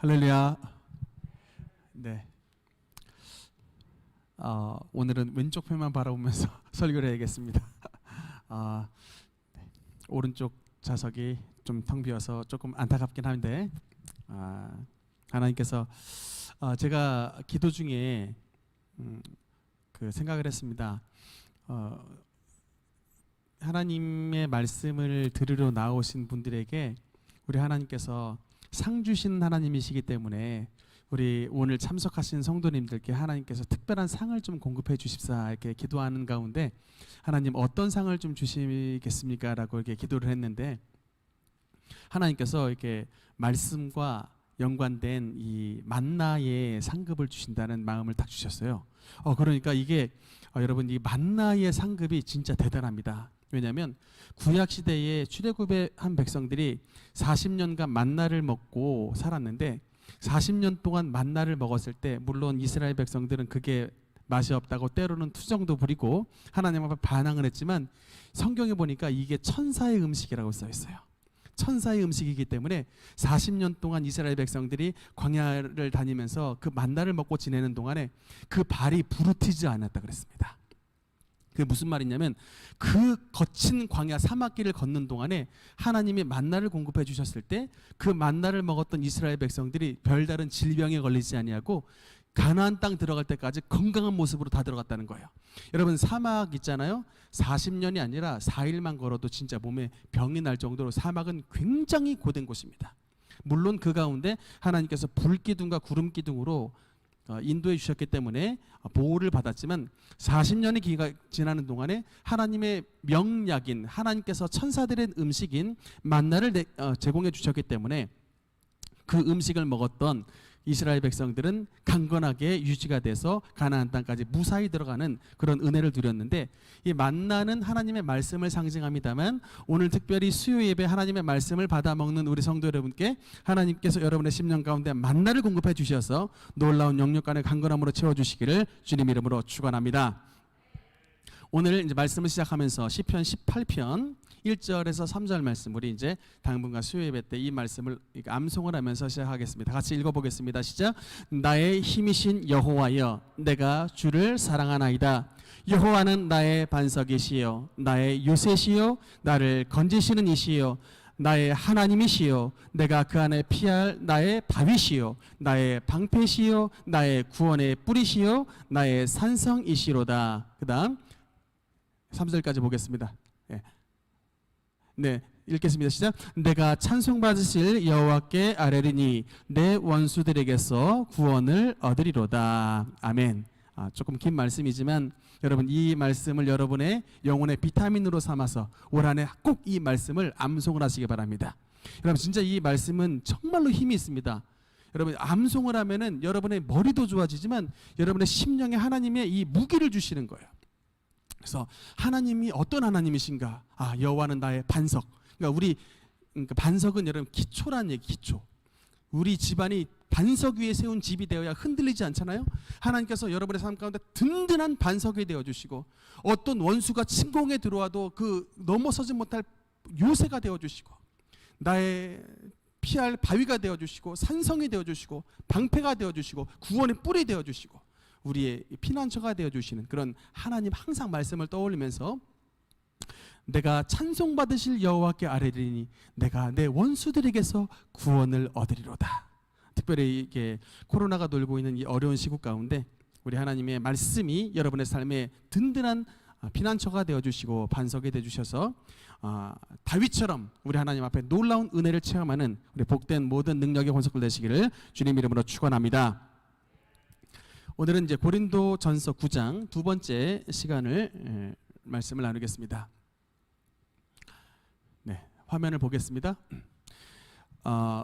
할렐루야. 네. 오늘은 왼쪽 편만 바라보면서 설교를 해야겠습니다. 네. 오른쪽 좌석이 좀 텅 비어서 조금 안타깝긴 한데, 하나님께서 제가 기도 중에 그 생각을 했습니다. 하나님의 말씀을 들으러 나오신 분들에게 우리 하나님께서 상 주신 하나님이시기 때문에 우리 오늘 참석하신 성도님들께 하나님께서 특별한 상을 좀 공급해 주십사 이렇게 기도하는 가운데 하나님 어떤 상을 좀 주시겠습니까? 라고 이렇게 기도를 했는데 하나님께서 이렇게 말씀과 연관된 이 만나의 상급을 주신다는 마음을 딱 주셨어요. 그러니까 이게 여러분 이 만나의 상급이 진짜 대단합니다. 왜냐하면 구약 시대에 출애굽한 백성들이 40년간 만나를 먹고 살았는데 40년 동안 만나를 먹었을 때 물론 이스라엘 백성들은 그게 맛이 없다고 때로는 투정도 부리고 하나님 앞에 반항을 했지만 성경에 보니까 이게 천사의 음식이라고 써 있어요. 천사의 음식이기 때문에 40년 동안 이스라엘 백성들이 광야를 다니면서 그 만나를 먹고 지내는 동안에 그 발이 부르트지 않았다 그랬습니다. 그게 무슨 말이냐면 그 거친 광야 사막길을 걷는 동안에 하나님이 만나를 공급해 주셨을 때 그 만나를 먹었던 이스라엘 백성들이 별다른 질병에 걸리지 아니하고 가나안 땅 들어갈 때까지 건강한 모습으로 다 들어갔다는 거예요. 여러분 사막 있잖아요. 40년이 아니라 4일만 걸어도 진짜 몸에 병이 날 정도로 사막은 굉장히 고된 곳입니다. 물론 그 가운데 하나님께서 불기둥과 구름기둥으로 인도해 주셨기 때문에 보호를 받았지만 40년의 기가 지나는 동안에 하나님의 명약인 하나님께서 천사들의 음식인 만나를 제공해 주셨기 때문에 그 음식을 먹었던 이스라엘 백성들은 강건하게 유지가 돼서 가나안 땅까지 무사히 들어가는 그런 은혜를 누렸는데 이 만나는 하나님의 말씀을 상징합니다만 오늘 특별히 수요 예배 하나님의 말씀을 받아 먹는 우리 성도 여러분께 하나님께서 여러분의 심령 가운데 만나를 공급해 주셔서 놀라운 영육간의 강건함으로 채워주시기를 주님 이름으로 축원합니다. 오늘 이제 말씀을 시작하면서 시편 18편 1절에서 3절 말씀 우리 이제 당분간 수요 예배 때 이 말씀을 암송을 하면서 시작하겠습니다. 같이 읽어보겠습니다. 시작. 나의 힘이신 여호와여 내가 주를 사랑하나이다. 여호와는 나의 반석이시요 나의 요새시요 나를 건지시는 이시요 나의 하나님이시요 내가 그 안에 피할 나의 바위시요 나의 방패시요 나의 구원의 뿌리시요 나의 산성이시로다. 그 다음 3절까지 보겠습니다. 네, 읽겠습니다. 시작. 내가 찬송받으실 여호와께 아뢰리니 내 원수들에게서 구원을 얻으리로다. 아멘. 조금 긴 말씀이지만 여러분 이 말씀을 여러분의 영혼의 비타민으로 삼아서 올 한 해 꼭 이 말씀을 암송을 하시기 바랍니다. 여러분 진짜 이 말씀은 정말로 힘이 있습니다. 여러분 암송을 하면은 여러분의 머리도 좋아지지만 여러분의 심령에 하나님의 이 무기를 주시는 거예요. 그래서 하나님이 어떤 하나님이신가? 여호와는 나의 반석. 그러니까 반석은 여러분 기초란 얘기, 기초. 우리 집안이 반석 위에 세운 집이 되어야 흔들리지 않잖아요. 하나님께서 여러분의 삶 가운데 든든한 반석이 되어 주시고 어떤 원수가 침공에 들어와도 그 넘어서지 못할 요새가 되어 주시고 나의 피할 바위가 되어 주시고 산성이 되어 주시고 방패가 되어 주시고 구원의 뿔이 되어 주시고 우리의 피난처가 되어주시는 그런 하나님 항상 말씀을 떠올리면서 내가 찬송받으실 여호와께 아뢰리니 내가 내 원수들에게서 구원을 얻으리로다. 특별히 이게 코로나가 돌고 있는 이 어려운 시국 가운데 우리 하나님의 말씀이 여러분의 삶에 든든한 피난처가 되어주시고 반석이 되어주셔서 다윗처럼 우리 하나님 앞에 놀라운 은혜를 체험하는 우리 복된 모든 능력의 권속들 되시기를 주님 이름으로 축원합니다. 오늘은 이제 고린도전서 9장 두 번째 시간을 말씀을 나누겠습니다. 네, 화면을 보겠습니다.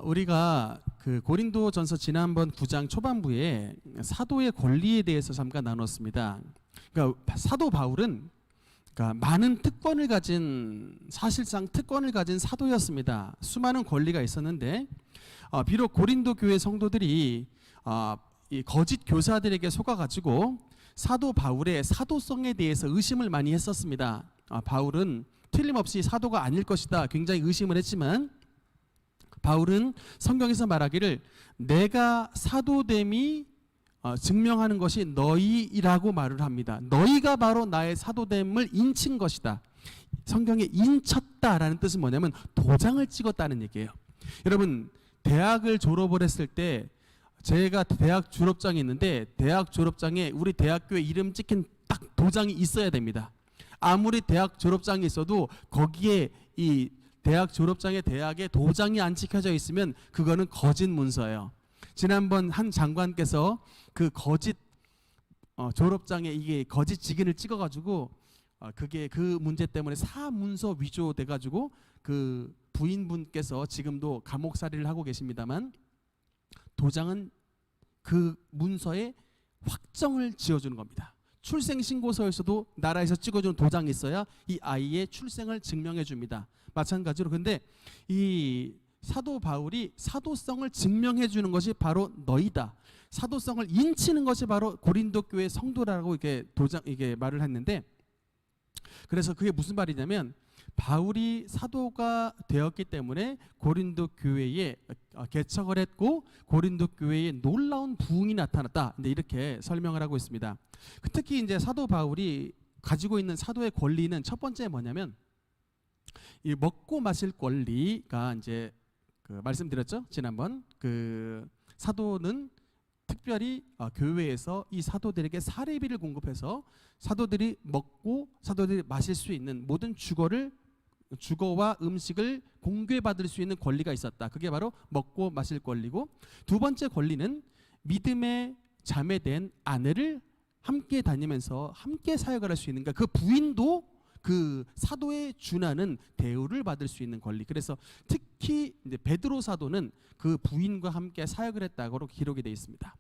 우리가 그 고린도전서 지난번 9장 초반부에 사도의 권리에 대해서 잠깐 나눴습니다. 그러니까 사도 바울은 많은 특권을 가진 사실상 특권을 가진 사도였습니다. 수많은 권리가 있었는데 비록 고린도 교회 성도들이 이 거짓 교사들에게 속아가지고 사도 바울의 사도성에 대해서 의심을 많이 했었습니다. 바울은 틀림없이 사도가 아닐 것이다 굉장히 의심을 했지만 바울은 성경에서 말하기를 내가 사도됨이 증명하는 것이 너희라고 말을 합니다. 너희가 바로 나의 사도됨을 인친 것이다. 성경에 인쳤다라는 뜻은 뭐냐면 도장을 찍었다는 얘기예요. 여러분, 대학을 졸업을 했을 때 제가 대학 졸업장이 있는데 대학 졸업장에 우리 대학교에 이름 찍힌 딱 도장이 있어야 됩니다. 아무리 대학 졸업장이 있어도 거기에 이 대학 졸업장에 대학에 도장이 안 찍혀져 있으면 그거는 거짓 문서예요. 지난번 한 장관께서 그 거짓 졸업장에 이게 거짓 직인을 찍어가지고 그게 그 문제 때문에 사문서 위조돼가지고 그 부인분께서 지금도 감옥살이를 하고 계십니다만 도장은 그 문서에 확정을 지어주는 겁니다. 출생신고서에서도 나라에서 찍어주는 도장이 있어야 이 아이의 출생을 증명해 줍니다. 마찬가지로 근데 이 사도 바울이 사도성을 증명해 주는 것이 바로 너희다. 사도성을 인치는 것이 바로 고린도 교회 성도라고 이게 말을 했는데, 그래서 그게 무슨 말이냐면 바울이 사도가 되었기 때문에 고린도 교회에 개척을 했고 고린도 교회에 놀라운 부흥이 나타났다. 이렇게 설명을 하고 있습니다. 특히 이제 사도 바울이 가지고 있는 사도의 권리는 첫 번째 뭐냐면 이 먹고 마실 권리가 이제 말씀드렸죠 지난번. 그 사도는 특별히 교회에서 이 사도들에게 사례비를 공급해서 사도들이 먹고 사도들이 마실 수 있는 모든 주거와 음식을 공개받을 수 있는 권리가 있었다. 그게 바로 먹고 마실 권리고, 두 번째 권리는 믿음의 자매된 아내를 함께 다니면서 함께 사역을 할 수 있는, 그러니까 그 부인도 그 사도에 준하는 대우를 받을 수 있는 권리. 그래서 특히 이제 베드로 사도는 그 부인과 함께 사역을 했다고 기록이 되어 있습니다.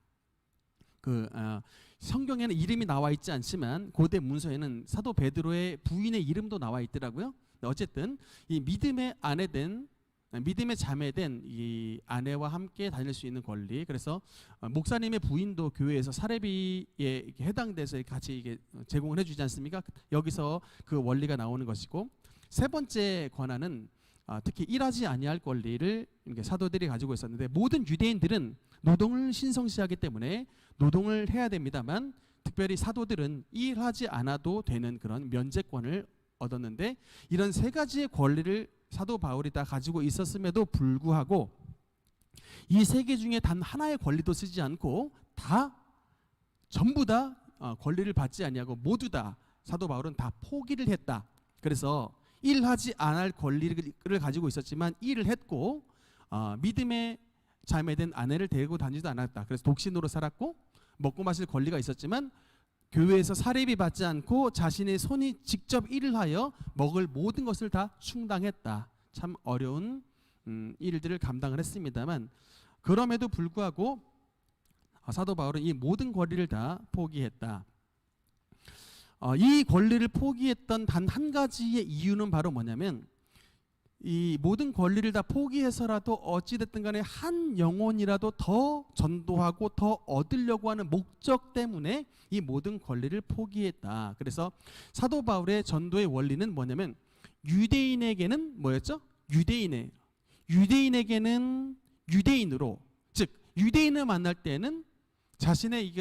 성경에는 이름이 나와 있지 않지만 고대 문서에는 사도 베드로의 부인의 이름도 나와 있더라고요. 어쨌든 이 믿음의 자매된 이 아내와 함께 다닐 수 있는 권리. 그래서 목사님의 부인도 교회에서 사례비에 해당돼서 같이 이게 제공을 해주지 않습니까? 여기서 그 원리가 나오는 것이고, 세 번째 권한은 특히 일하지 아니할 권리를 사도들이 가지고 있었는데, 모든 유대인들은 노동을 신성시하기 때문에 노동을 해야 됩니다만 특별히 사도들은 일하지 않아도 되는 그런 면제권을 얻었는데, 이런 세 가지의 권리를 사도 바울이 다 가지고 있었음에도 불구하고 이 세 개 중에 단 하나의 권리도 쓰지 않고 전부 다 권리를 받지 아니하고 모두 다 사도 바울은 다 포기를 했다. 그래서 일하지 않을 권리를 가지고 있었지만 일을 했고, 믿음의 자매된 아내를 데리고 다니지도 않았다. 그래서 독신으로 살았고, 먹고 마실 권리가 있었지만 교회에서 사례비 받지 않고 자신의 손이 직접 일을 하여 먹을 모든 것을 다 충당했다. 참 어려운 일들을 감당을 했습니다만, 그럼에도 불구하고 사도 바울은 이 모든 권리를 다 포기했다. 이 권리를 포기했던 단 한 가지의 이유는 바로 뭐냐면, 이 모든 권리를 다 포기해서라도 어찌됐든 간에 한 영혼이라도 더 전도하고 더 얻으려고 하는 목적 때문에 이 모든 권리를 포기했다. 그래서 사도 바울의 전도의 원리는 뭐냐면, 유대인에게는 뭐였죠? 유대인에게는 유대인으로, 즉 유대인을 만날 때는 자신의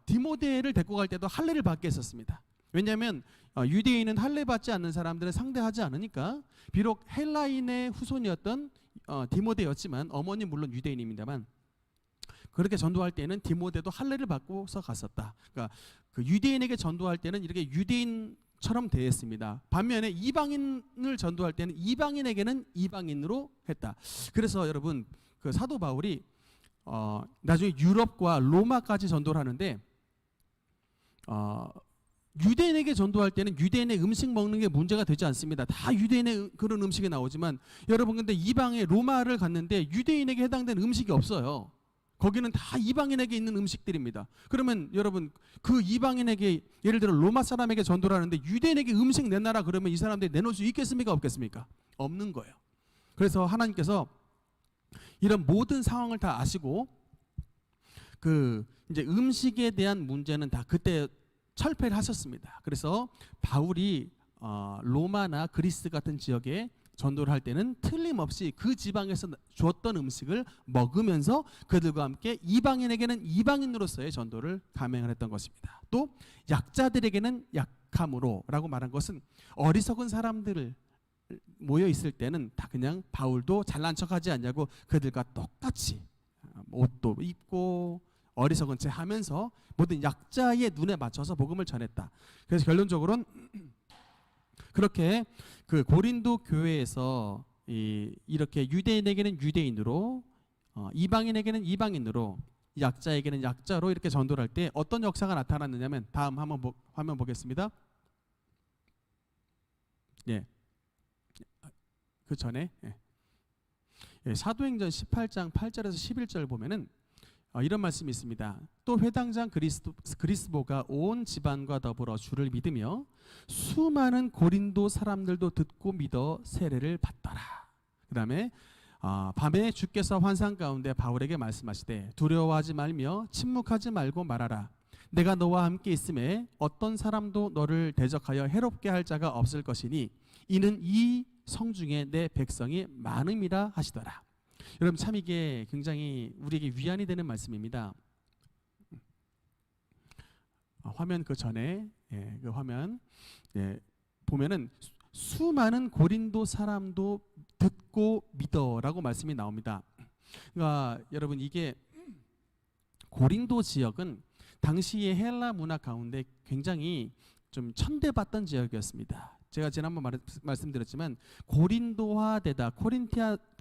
디모데를 데리고 갈 때도 할례를 받게 했었습니다. 왜냐하면 유대인은 할례 받지 않는 사람들을 상대하지 않으니까. 비록 헬라인의 후손이었던 디모데였지만 어머니 물론 유대인입니다만, 그렇게 전도할 때는 디모데도 할례를 받고서 갔었다. 그러니까 그 유대인에게 전도할 때는 이렇게 유대인처럼 대했습니다. 반면에 이방인을 전도할 때는 이방인에게는 이방인으로 했다. 그래서 여러분, 그 사도 바울이 나중에 유럽과 로마까지 전도를 하는데, 유대인에게 전도할 때는 유대인의 음식 먹는 게 문제가 되지 않습니다. 다 유대인의 그런 음식이 나오지만, 여러분 근데 이방의 로마를 갔는데 유대인에게 해당되는 음식이 없어요. 거기는 다 이방인에게 있는 음식들입니다. 그러면 여러분, 그 이방인에게, 예를 들어 로마 사람에게 전도를 하는데 유대인에게 음식 내놔라 그러면 이 사람들이 내놓을 수 있겠습니까? 없겠습니까? 없는 거예요. 그래서 하나님께서 이런 모든 상황을 다 아시고 이제 음식에 대한 문제는 다 그때 철폐를 하셨습니다. 그래서 바울이 로마나 그리스 같은 지역에 전도를 할 때는 틀림없이 그 지방에서 주었던 음식을 먹으면서 그들과 함께 이방인에게는 이방인으로서의 전도를 감행을 했던 것입니다. 또 약자들에게는 약함으로라고 말한 것은 어리석은 사람들을 모여 있을 때는 다 그냥 바울도 잘난 척하지 않냐고 그들과 똑같이 옷도 입고 어리석은 채 하면서 모든 약자의 눈에 맞춰서 복음을 전했다. 그래서 결론적으로는 그렇게 그 고린도 교회에서 이렇게 유대인에게는 유대인으로 이방인에게는 이방인으로 약자에게는 약자로 이렇게 전도를 할 때 어떤 역사가 나타났느냐면 다음 한번 화면 보겠습니다. 예. 그 전에 사도행전 18장 8절에서 11절 보면은 이런 말씀이 있습니다. 또 회당장 그리스보가 온 집안과 더불어 주를 믿으며 수많은 고린도 사람들도 듣고 믿어 세례를 받더라. 그 다음에 밤에 주께서 환상 가운데 바울에게 말씀하시되 두려워하지 말며 침묵하지 말고 말하라. 내가 너와 함께 있음에 어떤 사람도 너를 대적하여 해롭게 할 자가 없을 것이니 이는 이 성중에 내 백성이 많음이라 하시더라. 여러분 참 이게 굉장히 우리에게 위안이 되는 말씀입니다. 화면 그 전에 그 화면 보면은 수많은 고린도 사람도 듣고 믿어라고 말씀이 나옵니다. 그러니까 여러분 이게 고린도 지역은 당시의 헬라 문화 가운데 굉장히 좀 천대받던 지역이었습니다. 제가 지난번 말씀드렸지만 고린도화되다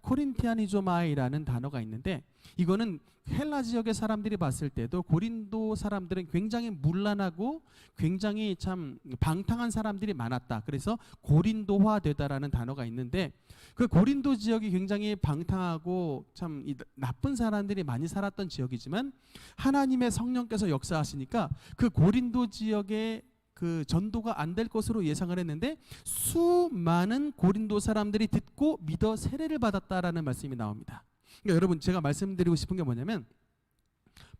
코린티아니조마이라는 단어가 있는데 이거는 헬라 지역의 사람들이 봤을 때도 고린도 사람들은 굉장히 문란하고 굉장히 참 방탕한 사람들이 많았다. 그래서 고린도화되다라는 단어가 있는데 그 고린도 지역이 굉장히 방탕하고 참 나쁜 사람들이 많이 살았던 지역이지만 하나님의 성령께서 역사하시니까 그 고린도 지역에 그 전도가 안 될 것으로 예상을 했는데 수많은 고린도 사람들이 듣고 믿어 세례를 받았다라는 말씀이 나옵니다. 그러니까 여러분 제가 말씀드리고 싶은 게 뭐냐면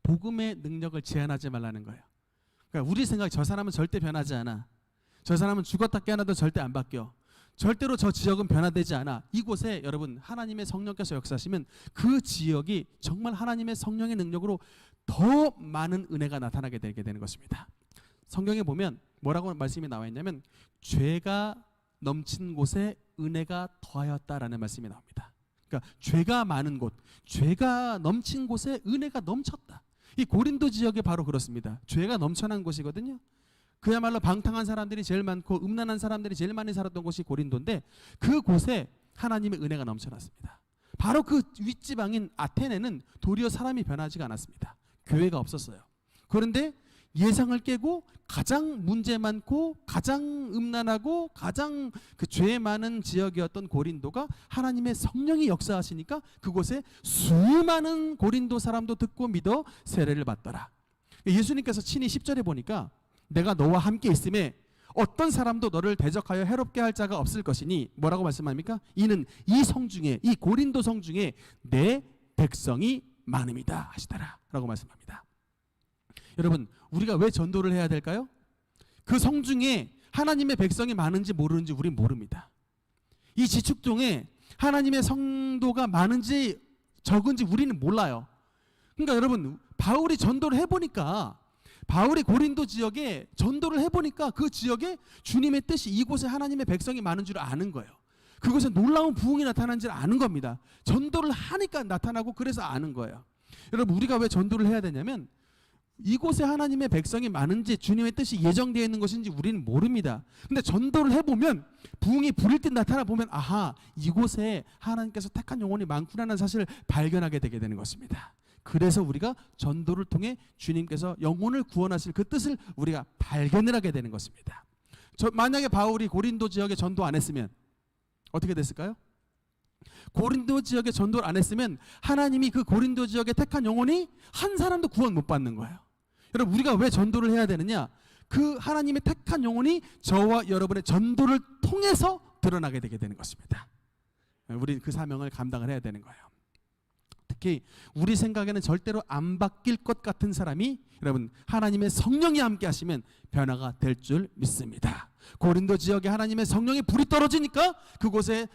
복음의 능력을 제한하지 말라는 거예요. 그러니까 우리 생각에 저 사람은 절대 변하지 않아. 저 사람은 죽었다 깨어나도 절대 안 바뀌어. 절대로 저 지역은 변화되지 않아. 이곳에 여러분 하나님의 성령께서 역사하시면 그 지역이 정말 하나님의 성령의 능력으로 더 많은 은혜가 나타나게 되게 되는 것입니다. 성경에 보면 뭐라고 말씀이 나와 있냐면 죄가 넘친 곳에 은혜가 더하였다라는 말씀이 나옵니다. 그러니까 죄가 많은 곳, 죄가 넘친 곳에 은혜가 넘쳤다. 이 고린도 지역이 바로 그렇습니다. 죄가 넘쳐난 곳이거든요. 그야말로 방탕한 사람들이 제일 많고 음란한 사람들이 제일 많이 살았던 곳이 고린도인데 그곳에 하나님의 은혜가 넘쳐났습니다. 바로 그 윗지방인 아테네는 도리어 사람이 변하지가 않았습니다. 교회가 없었어요. 그런데 예상을 깨고 가장 문제 많고 가장 음란하고 가장 그 죄 많은 지역이었던 고린도가 하나님의 성령이 역사하시니까 그곳에 수많은 고린도 사람도 듣고 믿어 세례를 받더라. 예수님께서 친히 10절에 보니까 내가 너와 함께 있음에 어떤 사람도 너를 대적하여 해롭게 할 자가 없을 것이니 뭐라고 말씀합니까? 이는 이 성중에 이 고린도 성중에 내 백성이 많음이다 하시더라 라고 말씀합니다. 여러분 우리가 왜 전도를 해야 될까요? 그 성중에 하나님의 백성이 많은지 모르는지 우린 모릅니다. 이 지축동에 하나님의 성도가 많은지 적은지 우리는 몰라요. 그러니까 여러분 바울이 전도를 해보니까 바울이 고린도 지역에 전도를 해보니까 그 지역에 주님의 뜻이 이곳에 하나님의 백성이 많은 줄 아는 거예요. 그곳에 놀라운 부흥이 나타난 줄 아는 겁니다. 전도를 하니까 나타나고 그래서 아는 거예요. 여러분 우리가 왜 전도를 해야 되냐면 이곳에 하나님의 백성이 많은지 주님의 뜻이 예정되어 있는 것인지 우리는 모릅니다. 근데 전도를 해보면 부흥이 부릴 듯 나타나 보면 아하 이곳에 하나님께서 택한 영혼이 많구나라는 사실을 발견하게 되게 되는 것입니다. 그래서 우리가 전도를 통해 주님께서 영혼을 구원하실 그 뜻을 우리가 발견을 하게 되는 것입니다. 만약에 바울이 고린도 지역에 전도 안 했으면 어떻게 됐을까요? 고린도 지역에 전도를 안 했으면 하나님이 그 고린도 지역에 택한 영혼이 한 사람도 구원 못 받는 거예요. 여러분 우리가 왜 전도를 해야 되느냐? 그 하나님의 택한 영혼이 저와 여러분의 전도를 통해서 드러나게 되게 되는 것입니다. 우리는 그 사명을 감당을 해야 되는 거예요. 특히 우리 생각에는 절대로 안 바뀔 것 같은 사람이 여러분 하나님의 성령이 함께 하시면 변화가 될 줄 믿습니다. 고린도 지역에 하나님의 성령의 불이 떨어지니까 그곳에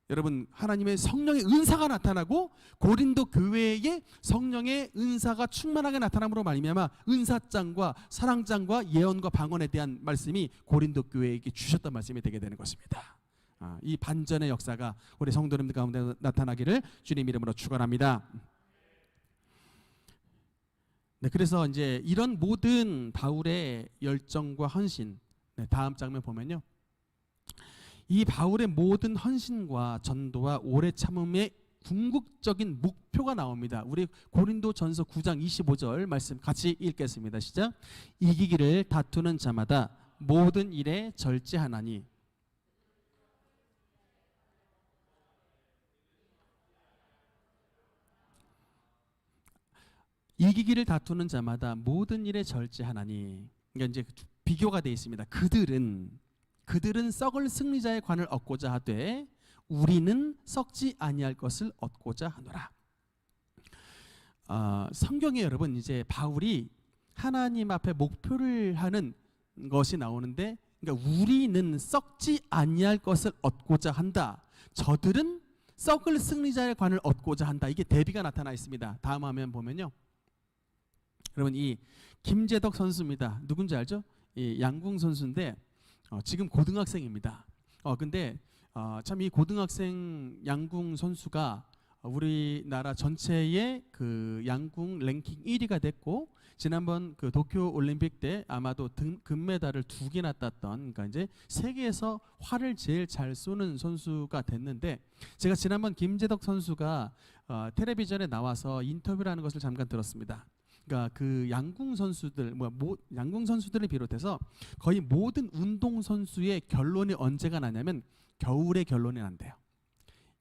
여러분 하나님의 성령의 은사가 나타나고 고린도 교회에 성령의 은사가 충만하게 나타남으로 말미암아 은사장과 사랑장과 예언과 방언에 대한 말씀이 고린도 교회에게 주셨던 말씀이 되게 되는 것입니다. 이 반전의 역사가 우리 성도님들 가운데 나타나기를 주님 이름으로 축원합니다. 네, 그래서 이제 이런 모든 바울의 열정과 헌신, 다음 장면 보면요, 이 바울의 모든 헌신과 전도와 오래 참음의 궁극적인 목표가 나옵니다. 우리 고린도전서 9장 25절 말씀 같이 읽겠습니다. 시작. 이기기를 다투는 자마다 모든 일에 절제하나니. 이기기를 다투는 자마다 모든 일에 절제하나니. 그러니까 이제 비교가 되어 있습니다. 그들은 썩을 승리자의 관을 얻고자 하되 우리는 썩지 아니할 것을 얻고자 하노라. 성경에 여러분 이제 바울이 하나님 앞에 목표를 하는 것이 나오는데, 그러니까 우리는 썩지 아니할 것을 얻고자 한다. 저들은 썩을 승리자의 관을 얻고자 한다. 이게 대비가 나타나 있습니다. 다음 화면 보면요, 여러분 이 김재덕 선수입니다. 누군지 알죠? 이 양궁 선수인데 지금 고등학생입니다. 근데 참 이 고등학생 양궁 선수가 우리나라 전체의 그 양궁 랭킹 1위가 됐고, 지난번 그 도쿄 올림픽 때 아마도 금메달을 2개나 땄던, 그러니까 이제 세계에서 활을 제일 잘 쏘는 선수가 됐는데, 제가 지난번 김재덕 선수가 텔레비전에 나와서 인터뷰를 하는 것을 잠깐 들었습니다. 그러니까 그 양궁 선수들, 양궁 선수들을 비롯해서 거의 모든 운동 선수의 결론이 언제가 나냐면 겨울에 결론이 난대요.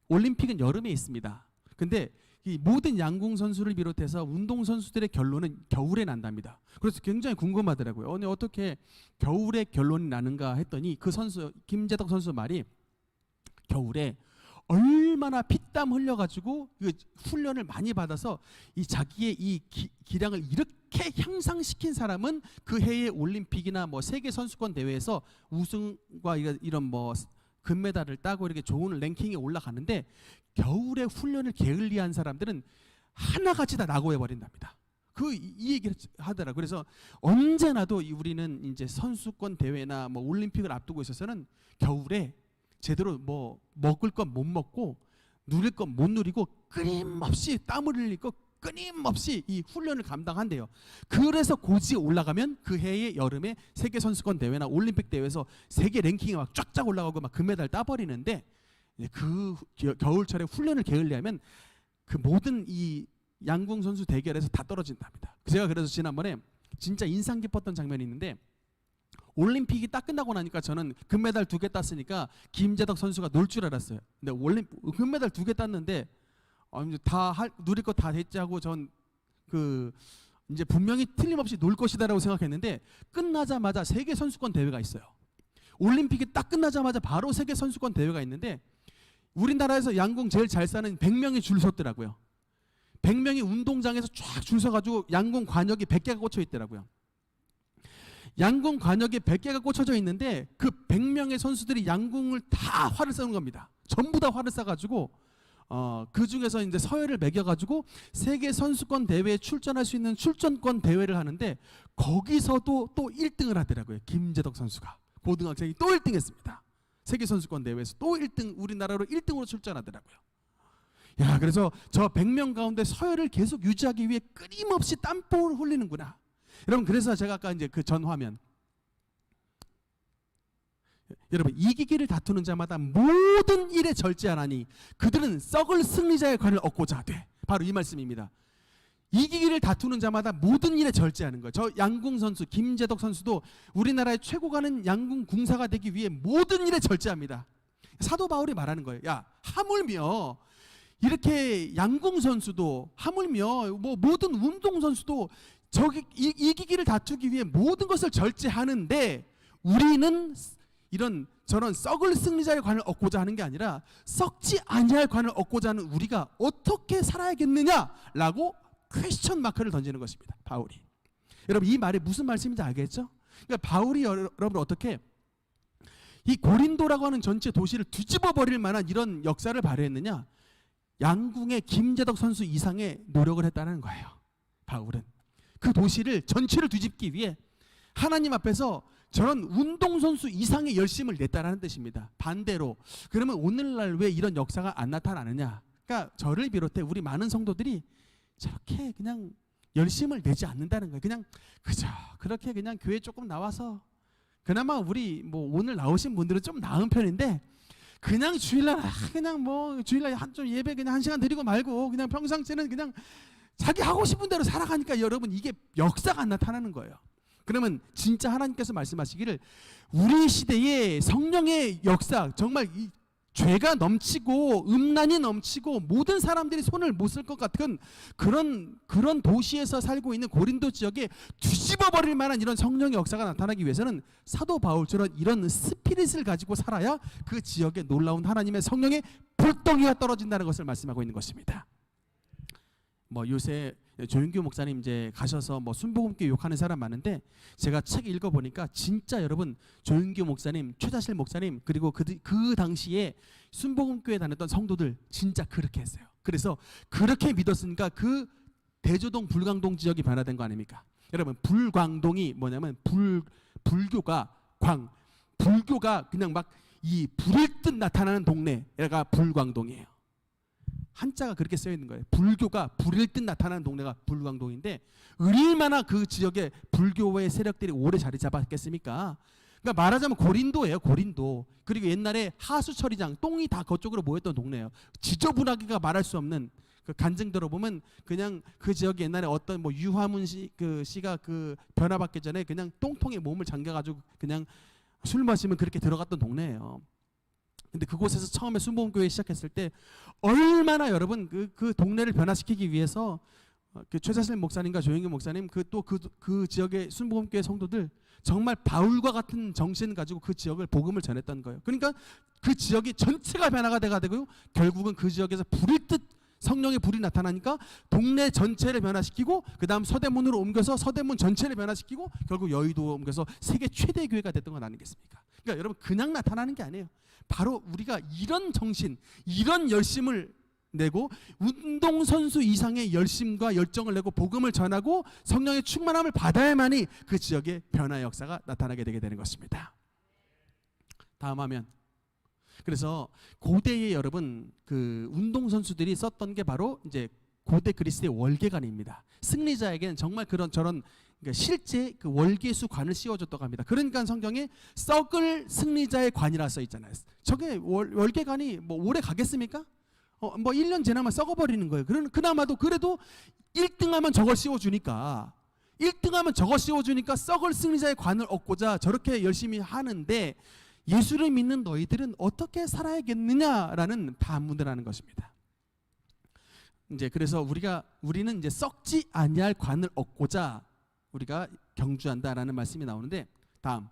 올림픽은 여름에 있습니다. 근데 이 모든 양궁 선수를 비롯해서 운동 선수들의 결론은 겨울에 난답니다. 그래서 굉장히 궁금하더라고요. 어떻게 겨울에 결론이 나는가 했더니 그 선수 김재덕 선수 말이 겨울에 얼마나 피땀 흘려가지고 그 훈련을 많이 받아서 이 자기의 이 기량을 이렇게 향상시킨 사람은 그 해의 올림픽이나 뭐 세계 선수권 대회에서 우승과 이런 뭐 금메달을 따고 이렇게 좋은 랭킹에 올라가는데, 겨울에 훈련을 게을리한 사람들은 하나같이 다 낙오해 버린답니다. 이 얘기를 하더라고요. 그래서 언제나도 우리는 이제 선수권 대회나 뭐 올림픽을 앞두고 있어서는 겨울에 제대로 뭐 먹을 건 못 먹고 누릴 건 못 누리고 끊임없이 땀을 흘리고 끊임없이 이 훈련을 감당한대요. 그래서 고지에 올라가면 그 해의 여름에 세계 선수권 대회나 올림픽 대회에서 세계 랭킹이 막 쫙쫙 올라가고 막 금메달 따버리는데, 그 겨울철에 훈련을 게을리하면 그 모든 이 양궁 선수 대결에서 다 떨어진답니다. 제가 그래서 지난번에 진짜 인상 깊었던 장면이 있는데, 올림픽이 딱 끝나고 나니까 저는 금메달 2개 땄으니까 김재덕 선수가 놀 줄 알았어요. 근데 금메달 2개 땄는데 누릴 거 다 됐지 하고 전 이제 분명히 틀림없이 놀 것이다라고 생각했는데, 끝나자마자 세계 선수권 대회가 있어요. 올림픽이 딱 끝나자마자 바로 세계 선수권 대회가 있는데, 우리나라에서 양궁 제일 잘 싸는 100명이 줄 섰더라고요. 100명이 운동장에서 쫙 줄 서가지고 양궁 관역이 100개가 꽂혀 있더라고요. 양궁 관역에 100개가 꽂혀져 있는데 그 100명의 선수들이 양궁을 다 활을 쏘는 겁니다. 전부 다 활을 쏴가지고 그 중에서 이제 서열을 매겨가지고 세계 선수권 대회에 출전할 수 있는 출전권 대회를 하는데, 거기서도 또 1등을 하더라고요. 김재덕 선수가 고등학생이 또 1등했습니다. 세계 선수권 대회에서 또 1등, 우리나라로 1등으로 출전하더라고요. 야, 그래서 저 100명 가운데 서열을 계속 유지하기 위해 끊임없이 땀방울을 흘리는구나. 여러분, 그래서 제가 아까 이제 그 전 화면, 여러분, 이기기를 다투는 자마다 모든 일에 절제하나니 그들은 썩을 승리자의 관을 얻고자 하되, 바로 이 말씀입니다. 이기기를 다투는 자마다 모든 일에 절제하는 거예요. 저 양궁 선수 김재덕 선수도 우리나라의 최고 가는 양궁 궁사가 되기 위해 모든 일에 절제합니다. 사도 바울이 말하는 거예요. 야, 하물며 이렇게 양궁 선수도, 하물며 뭐 모든 운동 선수도 이기기를 다투기 위해 모든 것을 절제하는데, 우리는 저런 썩을 승리자의 관을 얻고자 하는 게 아니라 썩지 아니할 관을 얻고자 하는 우리가 어떻게 살아야겠느냐라고 퀘스천 마크를 던지는 것입니다, 바울이. 여러분, 이 말이 무슨 말씀인지 알겠죠? 그러니까 바울이 여러분 어떻게 이 고린도라고 하는 전체 도시를 뒤집어 버릴 만한 이런 역사를 발휘했느냐? 양궁의 김재덕 선수 이상의 노력을 했다는 거예요. 바울은 그 도시를 전체를 뒤집기 위해 하나님 앞에서 저런 운동선수 이상의 열심을 냈다라는 뜻입니다. 반대로 그러면 오늘날 왜 이런 역사가 안 나타나느냐? 그러니까 저를 비롯해 우리 많은 성도들이 저렇게 그냥 열심을 내지 않는다는 거예요. 그냥 그저 그렇게 그냥 교회 조금 나와서 그나마 우리 뭐 오늘 나오신 분들은 좀 나은 편인데 그냥 주일날 그냥 뭐 주일날 좀 예배 그냥 1시간 드리고 말고 그냥 평상시에는 그냥 자기 하고 싶은 대로 살아가니까 여러분 이게 역사가 안 나타나는 거예요. 그러면 진짜 하나님께서 말씀하시기를 우리 시대의 성령의 역사 정말 이 죄가 넘치고 음란이 넘치고 모든 사람들이 손을 못 쓸 것 같은 그런 도시에서 살고 있는 고린도 지역에 뒤집어 버릴 만한 이런 성령의 역사가 나타나기 위해서는 사도 바울처럼 이런 스피릿을 가지고 살아야 그 지역에 놀라운 하나님의 성령의 불덩이가 떨어진다는 것을 말씀하고 있는 것입니다. 뭐 요새 조윤규 목사님 이제 가셔서 뭐 순복음교회 욕하는 사람 많은데 제가 책 읽어보니까 진짜 여러분 조윤규 목사님, 최자실 목사님 그리고 그 당시에 순복음교회 다녔던 성도들 진짜 그렇게 했어요. 그래서 그렇게 믿었으니까 그 대조동 불광동 지역이 변화된 거 아닙니까? 여러분 불광동이 뭐냐면 불교가 그냥 막 이 불일 듯 나타나는 동네가 불광동이에요. 한자가 그렇게 쓰여 있는 거예요. 불교가 불일 듯 나타나는 동네가 불광동인데 얼마나 그 지역에 불교의 세력들이 오래 자리 잡았겠습니까? 그러니까 말하자면 고린도예요. 고린도. 그리고 옛날에 하수처리장 똥이 다 그쪽으로 모였던 동네예요. 지저분하기가 말할 수 없는 그 간증 들어보면 그냥 그 지역에 옛날에 어떤 뭐 유화문 씨가 그 변화받기 전에 그냥 똥통에 몸을 잠겨가지고 그냥 술 마시면 그렇게 들어갔던 동네예요. 근데 그곳에서 처음에 순복음교회 시작했을 때 얼마나 여러분 그 동네를 변화시키기 위해서 그 최자실 목사님과 조영규 목사님 그 지역의 순복음교회 성도들 정말 바울과 같은 정신을 가지고 그 지역을 복음을 전했던 거예요. 그러니까 그 지역이 전체가 변화가 돼가지고 결국은 그 지역에서 불일 듯 성령의 불이 나타나니까 동네 전체를 변화시키고 그 다음 서대문으로 옮겨서 서대문 전체를 변화시키고 결국 여의도 옮겨서 세계 최대 교회가 됐던 건 아니겠습니까? 그러니까 여러분 그냥 나타나는 게 아니에요. 바로 우리가 이런 정신, 이런 열심을 내고 운동선수 이상의 열심과 열정을 내고 복음을 전하고 성령의 충만함을 받아야만이 그 지역에 변화의 역사가 나타나게 되게 되는 것입니다. 다음 화면. 그래서 고대의 여러분 그 운동선수들이 썼던 게 바로 이제 고대 그리스의 월계관입니다. 승리자에게는 정말 저런 그러니까 실제 그 월계수 관을 씌워줬다고 합니다. 그러니까 성경에 썩을 승리자의 관이라 써 있잖아요. 저게 월계관이 뭐 오래 가겠습니까? 뭐 1년 지나면 썩어버리는 거예요. 그나마도 그래도 1등하면 저걸 씌워주니까 1등하면 저걸 씌워주니까 썩을 승리자의 관을 얻고자 저렇게 열심히 하는데 예수를 믿는 너희들은 어떻게 살아야겠느냐라는 반문을 하는 것입니다. 이제 그래서 우리는 이제 썩지 아니할 관을 얻고자 우리가 경주한다라는 말씀이 나오는데 다음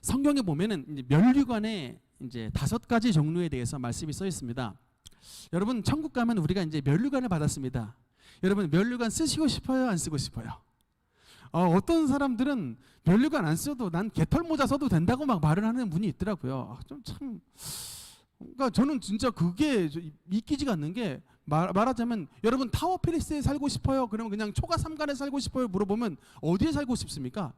성경에 보면은 이제 면류관의 이제 5가지 종류에 대해서 말씀이 써 있습니다. 여러분 천국 가면 우리가 이제 면류관을 받았습니다. 여러분 면류관 쓰시고 싶어요? 안 쓰고 싶어요? 어떤 사람들은 면류관 안 써도 난 개털 모자 써도 된다고 막 말을 하는 분이 있더라고요. 그러니까 저는 진짜 그게 믿기지가 않는 게 말하자면 여러분 타워 필리스에 살고 싶어요? 그러면 그냥 초가 3간에 살고 싶어요? 물어보면 어디에 살고 싶습니까?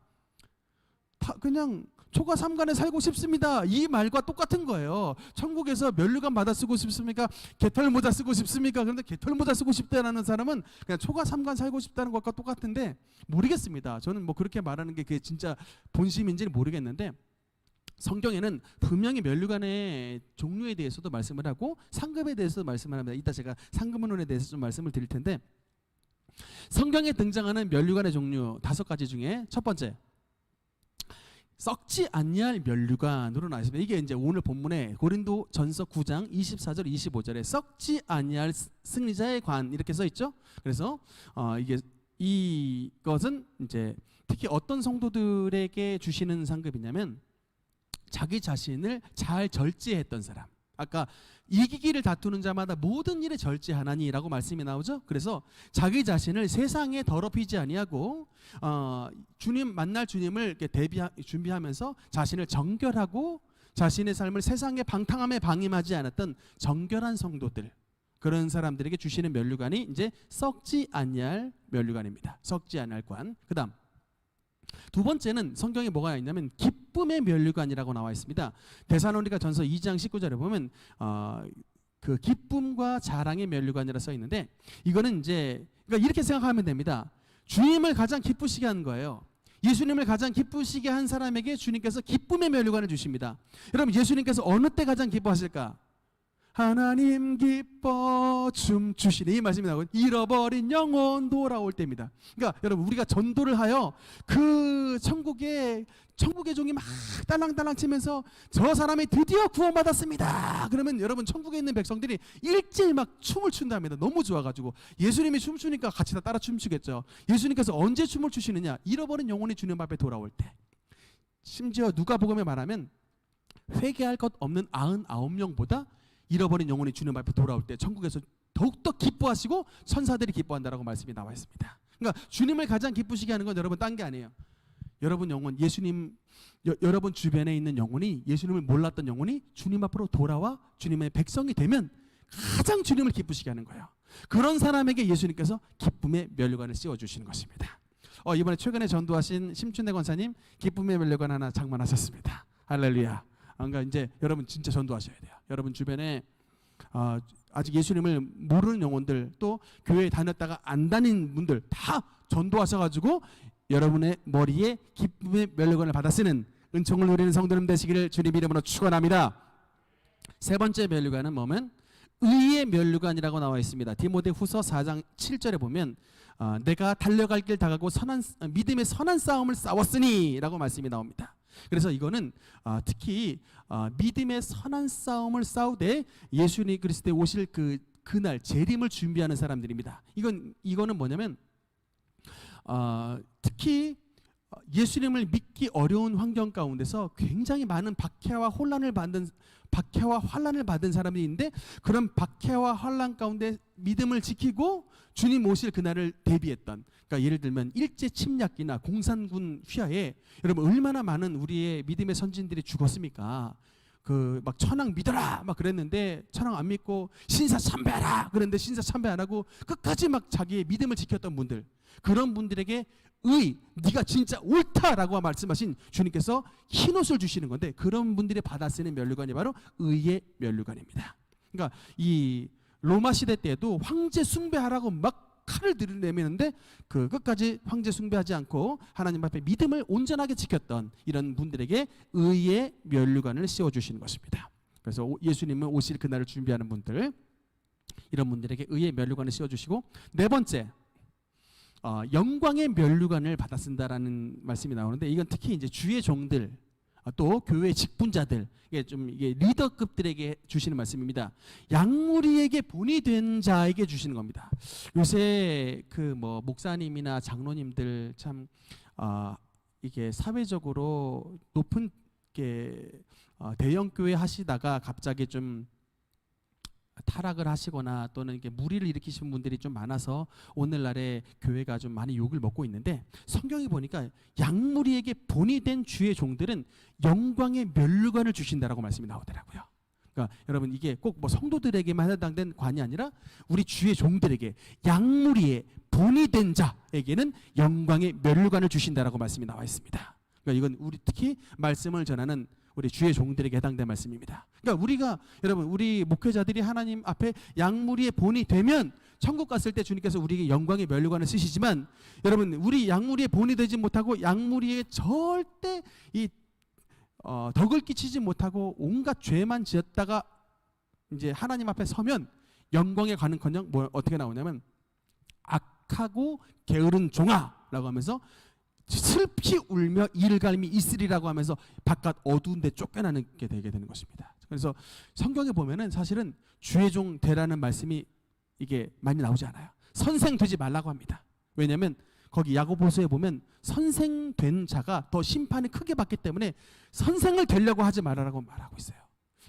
그냥 초가 3간에 살고 싶습니다. 이 말과 똑같은 거예요. 천국에서 면류관 받아 쓰고 싶습니까? 개털 모자 쓰고 싶습니까? 그런데 개털 모자 쓰고 싶다라는 사람은 그냥 초가 3간 살고 싶다는 것과 똑같은데 모르겠습니다. 저는 뭐 그렇게 말하는 게 그게 진짜 본심인지는 모르겠는데 성경에는 분명히 면류관의 종류에 대해서도 말씀을 하고 상급에 대해서도 말씀을 합니다. 이따 제가 상급론에 대해서 좀 말씀을 드릴 텐데 성경에 등장하는 면류관의 종류 5가지 중에 첫 번째 썩지 아니할 면류관으로 나와 있습니다. 이게 이제 오늘 본문에 고린도전서 9장 24절 25절에 썩지 아니할 승리자의 관 이렇게 써 있죠. 그래서 이것은 이제 특히 어떤 성도들에게 주시는 상급이냐면 자기 자신을 잘 절제했던 사람, 아까 이기기를 다투는 자마다 모든 일에 절제하나니라고 말씀이 나오죠. 그래서 자기 자신을 세상에 더럽히지 아니하고 주님 만날 주님을 이렇게 준비하면서 자신을 정결하고 자신의 삶을 세상의 방탕함에 방임하지 않았던 정결한 성도들, 그런 사람들에게 주시는 면류관이 이제 썩지 아니할 면류관입니다. 썩지 아니할 관. 그다음 두 번째는 성경에 뭐가 있냐면 기쁨의 면류관이라고 나와 있습니다. 데살로니가 전서 2장 19절에 보면 그 기쁨과 자랑의 면류관이라 써 있는데, 이거는 이제 그러니까 이렇게 생각하면 됩니다. 주님을 가장 기쁘시게 하는 거예요. 예수님을 가장 기쁘시게 한 사람에게 주님께서 기쁨의 면류관을 주십니다. 여러분, 예수님께서 어느 때 가장 기뻐하실까? 하나님 기뻐 춤추시니, 이 말씀이 나오고 잃어버린 영혼 돌아올 때입니다. 그러니까 여러분, 우리가 전도를 하여 그 천국의 종이 막 딸랑딸랑 치면서 저 사람이 드디어 구원받았습니다. 그러면 여러분, 천국에 있는 백성들이 일제히 막 춤을 춘답니다. 너무 좋아가지고. 예수님이 춤추니까 같이 다 따라 춤추겠죠. 예수님께서 언제 춤을 추시느냐? 잃어버린 영혼이 주님 앞에 돌아올 때. 심지어 누가복음에 말하면 회개할 것 없는 99명보다 잃어버린 영혼이 주님 앞에 돌아올 때 천국에서 더욱더 기뻐하시고 천사들이 기뻐한다라고 말씀이 나와 있습니다. 그러니까 주님을 가장 기쁘시게 하는 건 여러분 딴 게 아니에요. 여러분 영혼, 여러분 주변에 있는 영혼이, 예수님을 몰랐던 영혼이 주님 앞으로 돌아와 주님의 백성이 되면 가장 주님을 기쁘시게 하는 거예요. 그런 사람에게 예수님께서 기쁨의 면류관을 씌워주시는 것입니다. 이번에 최근에 전도하신 심춘대 권사님 기쁨의 면류관 하나 장만하셨습니다. 할렐루야. 그러니까 이제 여러분 진짜 전도하셔야 돼요. 여러분 주변에 아직 예수님을 모르는 영혼들, 또 교회에 다녔다가 안 다닌 분들 다 전도하셔가지고 여러분의 머리에 기쁨의 면류관을 받아 쓰는 은총을 누리는 성도님 되시기를 주님 이름으로 축원합니다. 세 번째 면류관은 뭐면 의의 면류관이라고 나와 있습니다. 디모데후서 4장 7절에 보면 내가 달려갈 길 다가고 믿음의 선한 싸움을 싸웠으니 라고 말씀이 나옵니다. 그래서 이거는 특히 믿음의 선한 싸움을 싸우되 예수님 그리스도에 오실 그날 재림을 준비하는 사람들입니다. 이거는 뭐냐면 특히 예수님을 믿기 어려운 환경 가운데서 굉장히 많은 박해와 환란을 받은 사람이 있는데, 그런 박해와 환란 가운데 믿음을 지키고 주님 오실 그날을 대비했던, 그러니까 예를 들면 일제 침략기나 공산군 휘하에 여러분 얼마나 많은 우리의 믿음의 선진들이 죽었습니까? 막 천황 믿어라 막 그랬는데 천황 안 믿고 신사 참배하라 그랬는데 신사 참배 안 하고 끝까지 막 자기의 믿음을 지켰던 분들, 그런 분들에게 네가 진짜 옳다라고 말씀하신 주님께서 흰옷을 주시는 건데, 그런 분들이 받아 쓰는 면류관이 바로 의의 면류관입니다. 그러니까 이 로마 시대 때에도 황제 숭배하라고 막 칼을 들이내미는데 끝까지 황제 숭배하지 않고 하나님 앞에 믿음을 온전하게 지켰던 이런 분들에게 의의 면류관을 씌워주시는 것입니다. 그래서 예수님은 오실 그날을 준비하는 분들, 이런 분들에게 의의 면류관을 씌워주시고, 네 번째 영광의 면류관을 받아 쓴다라는 말씀이 나오는데, 이건 특히 이제 주의 종들, 또 교회 직분자들, 이게 리더급들에게 주시는 말씀입니다. 양무리에게 본이 된 자에게 주시는 겁니다. 요새 목사님이나 장로님들 참 이게 사회적으로 높은 대형 교회 하시다가 갑자기 좀 타락을 하시거나 또는 이렇게 무리를 일으키시는 분들이 좀 많아서 오늘날에 교회가 좀 많이 욕을 먹고 있는데, 성경에 보니까 양무리에게 본이 된 주의 종들은 영광의 면류관을 주신다라고 말씀이 나오더라고요. 그러니까 여러분, 이게 꼭 성도들에게만 해당된 관이 아니라 우리 주의 종들에게, 양무리의 본이 된 자에게는 영광의 면류관을 주신다라고 말씀이 나와 있습니다. 그러니까 이건 우리 특히 말씀을 전하는 우리 주의 종들에게 해당된 말씀입니다. 그러니까 우리 목회자들이 하나님 앞에 양무리의 본이 되면 천국 갔을 때 주님께서 우리에게 영광의 면류관을 쓰시지만, 여러분 우리 양무리의 본이 되지 못하고 양무리에 절대 덕을 끼치지 못하고 온갖 죄만 지었다가 이제 하나님 앞에 서면 영광에 가는커녕 어떻게 나오냐면 악하고 게으른 종아라고 하면서 슬피 울며 이를 갈미 있으리라고 하면서 바깥 어두운 데 쫓겨나게 되게 되는 것입니다. 그래서 성경에 보면은 사실은 주의 종 되라는 말씀이 이게 많이 나오지 않아요. 선생 되지 말라고 합니다. 왜냐하면 거기 야고보서에 보면 선생 된 자가 더 심판이 크게 받기 때문에 선생을 되려고 하지 말라고 말하고 있어요.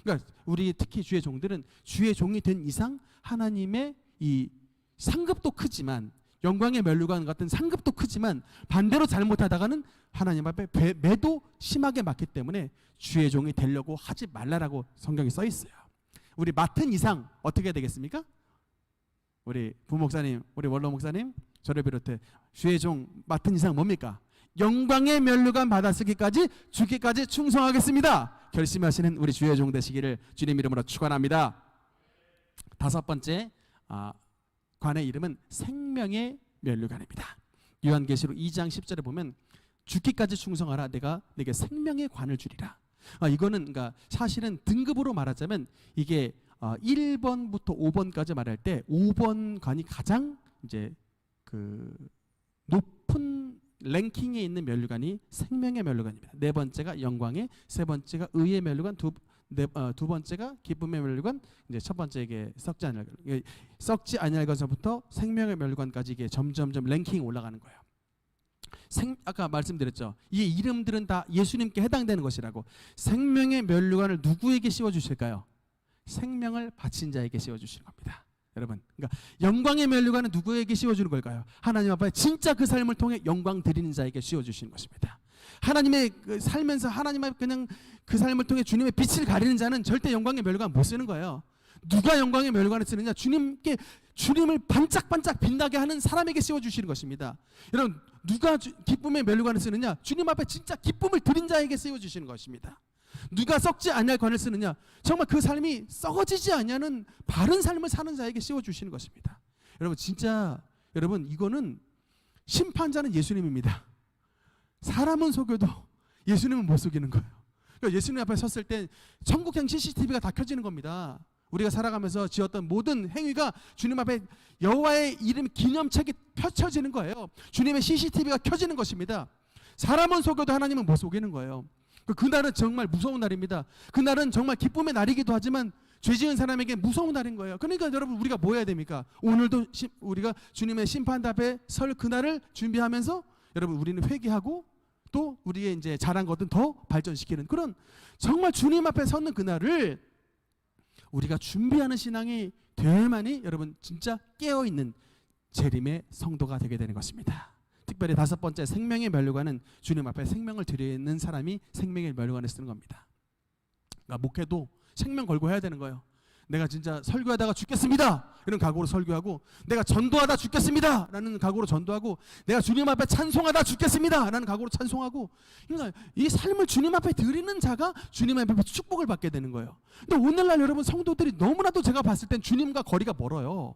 그러니까 우리 특히 주의 종들은 주의 종이 된 이상 하나님의 이 상급도 크지만 영광의 면류관 같은 상급도 크지만 반대로 잘못하다가는 하나님 앞에 매도 심하게 맞기 때문에 주의 종이 되려고 하지 말라라고 성경에 써 있어요. 우리 맡은 이상 어떻게 되겠습니까? 우리 부목사님, 우리 원로 목사님, 저를 비롯해 주의 종 맡은 이상 뭡니까? 영광의 면류관 받아쓰기까지 죽기까지 충성하겠습니다. 결심하시는 우리 주의 종 되시기를 주님 이름으로 축원합니다. 다섯 번째 관의 이름은 생명의 면류관입니다. 요한계시록 2장 10절에 보면 죽기까지 충성하라, 내가 내게 생명의 관을 주리라. 이거는 그러니까 사실은 등급으로 말하자면 이게 1번부터 5번까지 말할 때 5번 관이 가장 이제 그 높은 랭킹에 있는 면류관이 생명의 면류관입니다. 네 번째가 영광의, 세 번째가 의의 면류관, 두 번째가 기쁨의 면류관, 이제 첫 번째 이게 썩지 아니할 것부터 생명의 면류관까지 이게 점점점 랭킹이 올라가는 거예요. 아까 말씀드렸죠. 이 이름들은 다 예수님께 해당되는 것이라고. 생명의 면류관을 누구에게 씌워 주실까요? 생명을 바친 자에게 씌워 주시는 겁니다. 여러분, 그러니까 영광의 면류관은 누구에게 씌워주는 걸까요? 하나님 앞에 진짜 그 삶을 통해 영광 드리는 자에게 씌워주시는 것입니다. 하나님의 살면서 하나님 앞에 그냥 그 삶을 통해 주님의 빛을 가리는 자는 절대 영광의 면류관 못 쓰는 거예요. 누가 영광의 면류관을 쓰느냐? 주님을 반짝반짝 빛나게 하는 사람에게 씌워주시는 것입니다. 여러분, 누가 기쁨의 면류관을 쓰느냐? 주님 앞에 진짜 기쁨을 드린 자에게 씌워주시는 것입니다. 누가 썩지 아니할 관을 쓰느냐? 정말 그 삶이 썩어지지 아니하는 바른 삶을 사는 자에게 씌워주시는 것입니다. 여러분, 진짜 여러분, 이거는 심판자는 예수님입니다. 사람은 속여도 예수님은 못 속이는 거예요. 그러니까 예수님 앞에 섰을 때 천국형 CCTV가 다 켜지는 겁니다. 우리가 살아가면서 지었던 모든 행위가 주님 앞에 여호와의 이름 기념책이 펼쳐지는 거예요. 주님의 CCTV가 켜지는 것입니다. 사람은 속여도 하나님은 못 속이는 거예요. 그날은 정말 무서운 날입니다. 그날은 정말 기쁨의 날이기도 하지만 죄 지은 사람에게 무서운 날인 거예요. 그러니까 여러분, 우리가 뭐 해야 됩니까? 오늘도 우리가 주님의 심판 앞에 설 그날을 준비하면서 여러분, 우리는 회개하고 또 우리의 이제 잘한 것은 더 발전시키는 그런 정말 주님 앞에 서는 그날을 우리가 준비하는 신앙이 되어야만이 여러분 진짜 깨어있는 재림의 성도가 되게 되는 것입니다. 특별히 다섯 번째, 생명의 면류관은 주님 앞에 생명을 드리는 사람이 생명의 면류관을 쓰는 겁니다. 그러니까 목회도 생명 걸고 해야 되는 거예요. 내가 진짜 설교하다가 죽겠습니다 이런 각오로 설교하고, 내가 전도하다 죽겠습니다 라는 각오로 전도하고, 내가 주님 앞에 찬송하다 죽겠습니다 라는 각오로 찬송하고, 그러니까 이 삶을 주님 앞에 드리는 자가 주님 앞에 축복을 받게 되는 거예요. 근데 오늘날 여러분 성도들이 너무나도 제가 봤을 땐 주님과 거리가 멀어요.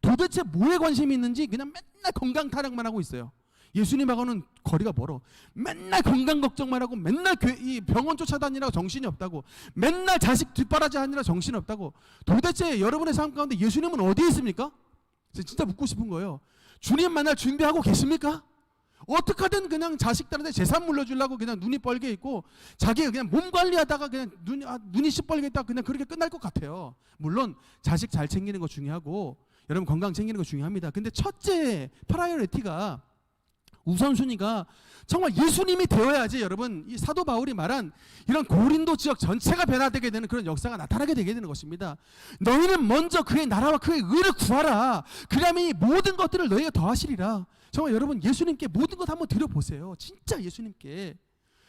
도대체 뭐에 관심이 있는지 그냥 맨날 건강 타령만 하고 있어요. 예수님하고는 거리가 멀어. 맨날 건강 걱정만 하고, 맨날 이 병원 쫓아다니라고 정신이 없다고, 맨날 자식 뒷바라지 하느라 정신이 없다고. 도대체 여러분의 삶 가운데 예수님은 어디에 있습니까? 진짜 묻고 싶은 거예요. 주님 만날 준비하고 계십니까? 어떻게든 그냥 자식들한테 재산 물려주려고 그냥 눈이 뻘게 있고, 자기가 그냥 몸 관리하다가 그냥 눈이 시뻘게 있다가 그냥 그렇게 끝날 것 같아요. 물론 자식 잘 챙기는 거 중요하고 여러분 건강 챙기는 거 중요합니다. 근데 첫째 프라이어리티가, 우선순위가 정말 예수님이 되어야지 여러분 이 사도 바울이 말한 이런 고린도 지역 전체가 변화되게 되는 그런 역사가 나타나게 되게 되는 것입니다. 너희는 먼저 그의 나라와 그의 의를 구하라. 그러면 이 모든 것들을 너희가 더하시리라. 정말 여러분 예수님께 모든 것 한번 드려보세요. 진짜 예수님께.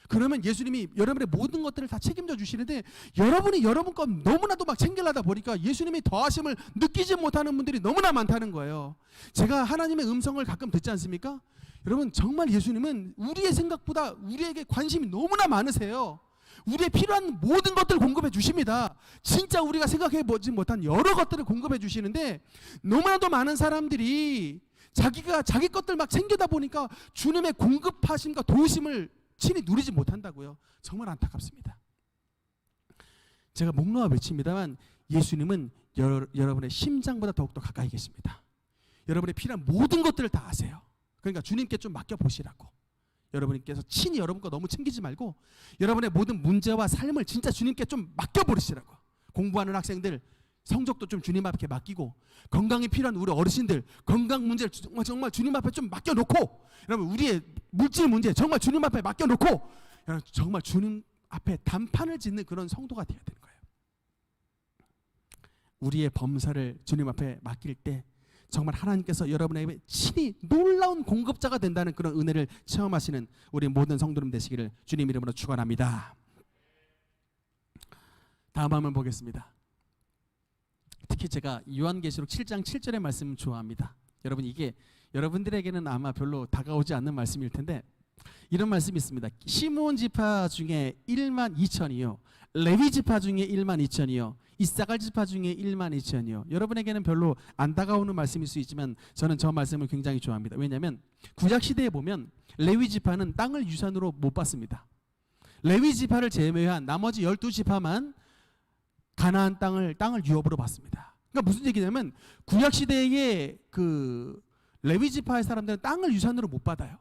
그러면 예수님이 여러분의 모든 것들을 다 책임져 주시는데, 여러분이 여러분 것 너무나도 막 챙기려다 보니까 예수님이 더하심을 느끼지 못하는 분들이 너무나 많다는 거예요. 제가 하나님의 음성을 가끔 듣지 않습니까? 여러분 정말 예수님은 우리의 생각보다 우리에게 관심이 너무나 많으세요. 우리의 필요한 모든 것들을 공급해 주십니다. 진짜 우리가 생각해 보지 못한 여러 것들을 공급해 주시는데, 너무나도 많은 사람들이 자기 것들 막 챙기다 보니까 주님의 공급하심과 도우심을 친히 누리지 못한다고요. 정말 안타깝습니다. 제가 목 놓아 외칩니다만 예수님은 여러분의 심장보다 더욱더 가까이 계십니다. 여러분의 필요한 모든 것들을 다 아세요. 그러니까 주님께 좀 맡겨보시라고. 여러분께서 친히 여러분 거 너무 챙기지 말고 여러분의 모든 문제와 삶을 진짜 주님께 좀 맡겨버리시라고. 공부하는 학생들 성적도 좀 주님 앞에 맡기고, 건강이 필요한 우리 어르신들 건강 문제를 정말 주님 앞에 좀 맡겨놓고, 여러분 우리의 물질 문제 정말 주님 앞에 맡겨놓고, 여러분 정말 주님 앞에 단판을 짓는 그런 성도가 되어야 되는 거예요. 우리의 범사를 주님 앞에 맡길 때 정말 하나님께서 여러분에게 친히 놀라운 공급자가 된다는 그런 은혜를 체험하시는 우리 모든 성도님 되시기를 주님 이름으로 축원합니다. 다음 한번 보겠습니다. 특히 제가 요한계시록 7장 7절의 말씀 좋아합니다. 여러분, 이게 여러분들에게는 아마 별로 다가오지 않는 말씀일 텐데 이런 말씀이 있습니다. 시므온 지파 중에 1만 2천이요, 레위 지파 중에 1만 2천이요, 이사갈 지파 중에 1만 2천이요. 여러분에게는 별로 안 다가오는 말씀일 수 있지만 저는 저 말씀을 굉장히 좋아합니다. 왜냐하면 구약 시대에 보면 레위 지파는 땅을 유산으로 못 받습니다. 레위 지파를 제외한 나머지 12지파만 가나안 땅을 유업으로 받습니다. 그러니까 무슨 얘기냐면 구약 시대에 그 레위 지파의 사람들은 땅을 유산으로 못 받아요.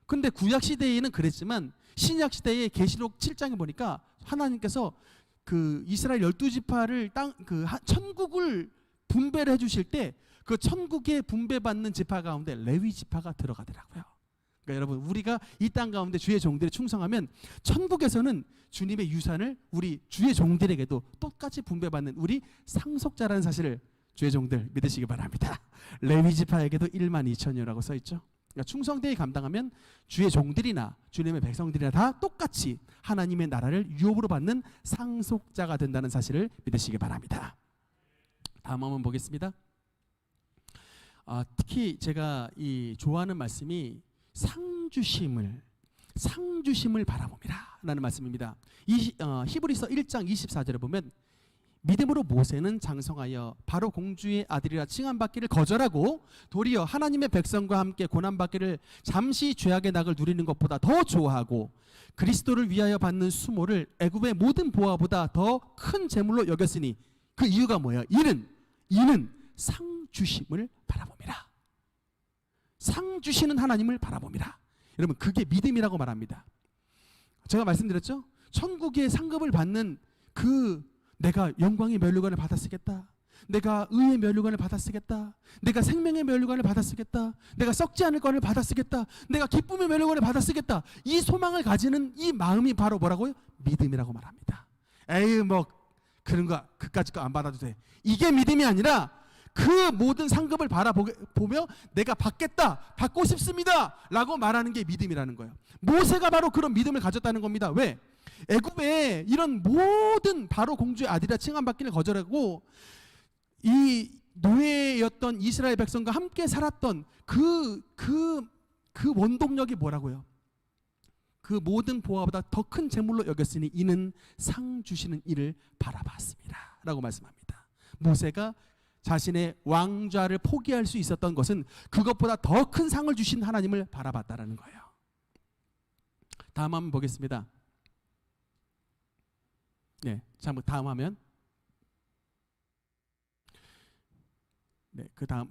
근데 구약 시대에는 그랬지만 신약 시대의 계시록 7장에 보니까 하나님께서 그 이스라엘 12지파를 천국을 분배를 해 주실 때 그 천국에 분배받는 지파 가운데 레위 지파가 들어가더라고요. 그러니까 여러분, 우리가 이 땅 가운데 주의 종들에 충성하면 천국에서는 주님의 유산을 우리 주의 종들에게도 똑같이 분배받는 우리 상속자라는 사실을 주의 종들 믿으시기 바랍니다. 레위 지파에게도 1만 2천이라고 써 있죠. 그러니까 충성되게 감당하면 주의 종들이나 주님의 백성들이나 다 똑같이 하나님의 나라를 유업으로 받는 상속자가 된다는 사실을 믿으시기 바랍니다. 다음 한번 보겠습니다. 특히 제가 좋아하는 말씀이 상주심을 바라봅니다 라는 말씀입니다. 히브리서 1장 24절에 보면 믿음으로 모세는 장성하여 바로 공주의 아들이라 칭함받기를 거절하고 도리어 하나님의 백성과 함께 고난받기를 잠시 죄악의 낙을 누리는 것보다 더 좋아하고 그리스도를 위하여 받는 수모를 애굽의 모든 보화보다 더 큰 재물로 여겼으니 그 이유가 뭐예요? 이는 상 주심을 바라봅니다. 상 주시는 하나님을 바라봅니다. 여러분, 그게 믿음이라고 말합니다. 제가 말씀드렸죠? 천국의 상급을 받는 내가 영광의 면류관을 받아 쓰겠다, 내가 의의 면류관을 받아 쓰겠다, 내가 생명의 면류관을 받아 쓰겠다, 내가 썩지 않을 것을 받아 쓰겠다, 내가 기쁨의 면류관을 받아 쓰겠다, 이 소망을 가지는 이 마음이 바로 뭐라고요? 믿음이라고 말합니다. 에이 뭐 그런 거 그까짓 거 안 받아도 돼, 이게 믿음이 아니라 그 모든 상급을 바라보며 내가 받고 싶습니다 라고 말하는 게 믿음이라는 거예요. 모세가 바로 그런 믿음을 가졌다는 겁니다. 왜? 애굽에 이런 모든 바로 공주의 아들이라 칭함받기를 거절하고 이 노예였던 이스라엘 백성과 함께 살았던 그 원동력이 뭐라고요? 그 모든 보화보다 더 큰 재물로 여겼으니 이는 상 주시는 이를 바라봤습니다 라고 말씀합니다. 모세가 자신의 왕좌를 포기할 수 있었던 것은 그것보다 더 큰 상을 주신 하나님을 바라봤다라는 거예요. 다음 한번 보겠습니다. 네, 자, 다음 화면. 네, 그 다음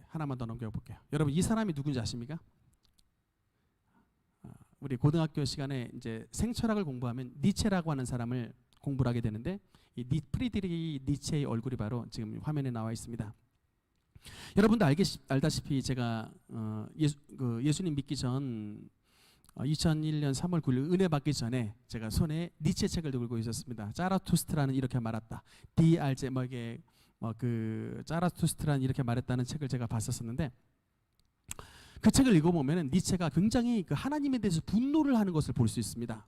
하나만 더 넘겨볼게요. 여러분, 이 사람이 누군지 아십니까? 우리 고등학교 시간에 이제 생철학을 공부하면 니체라고 하는 사람을 공부를 하게 되는데 이 프리드리히 니체의 얼굴이 바로 지금 화면에 나와 있습니다. 여러분도 알다시피 제가 예수님 믿기 전 2001년 3월 9일 은혜 받기 전에 제가 손에 니체 책을 들고 있었습니다. 자라투스트라는 이렇게 말했다. DR제 자라투스트라는 이렇게 말했다는 책을 제가 봤었는데 그 책을 읽어보면 니체가 굉장히 그 하나님에 대해서 분노를 하는 것을 볼 수 있습니다.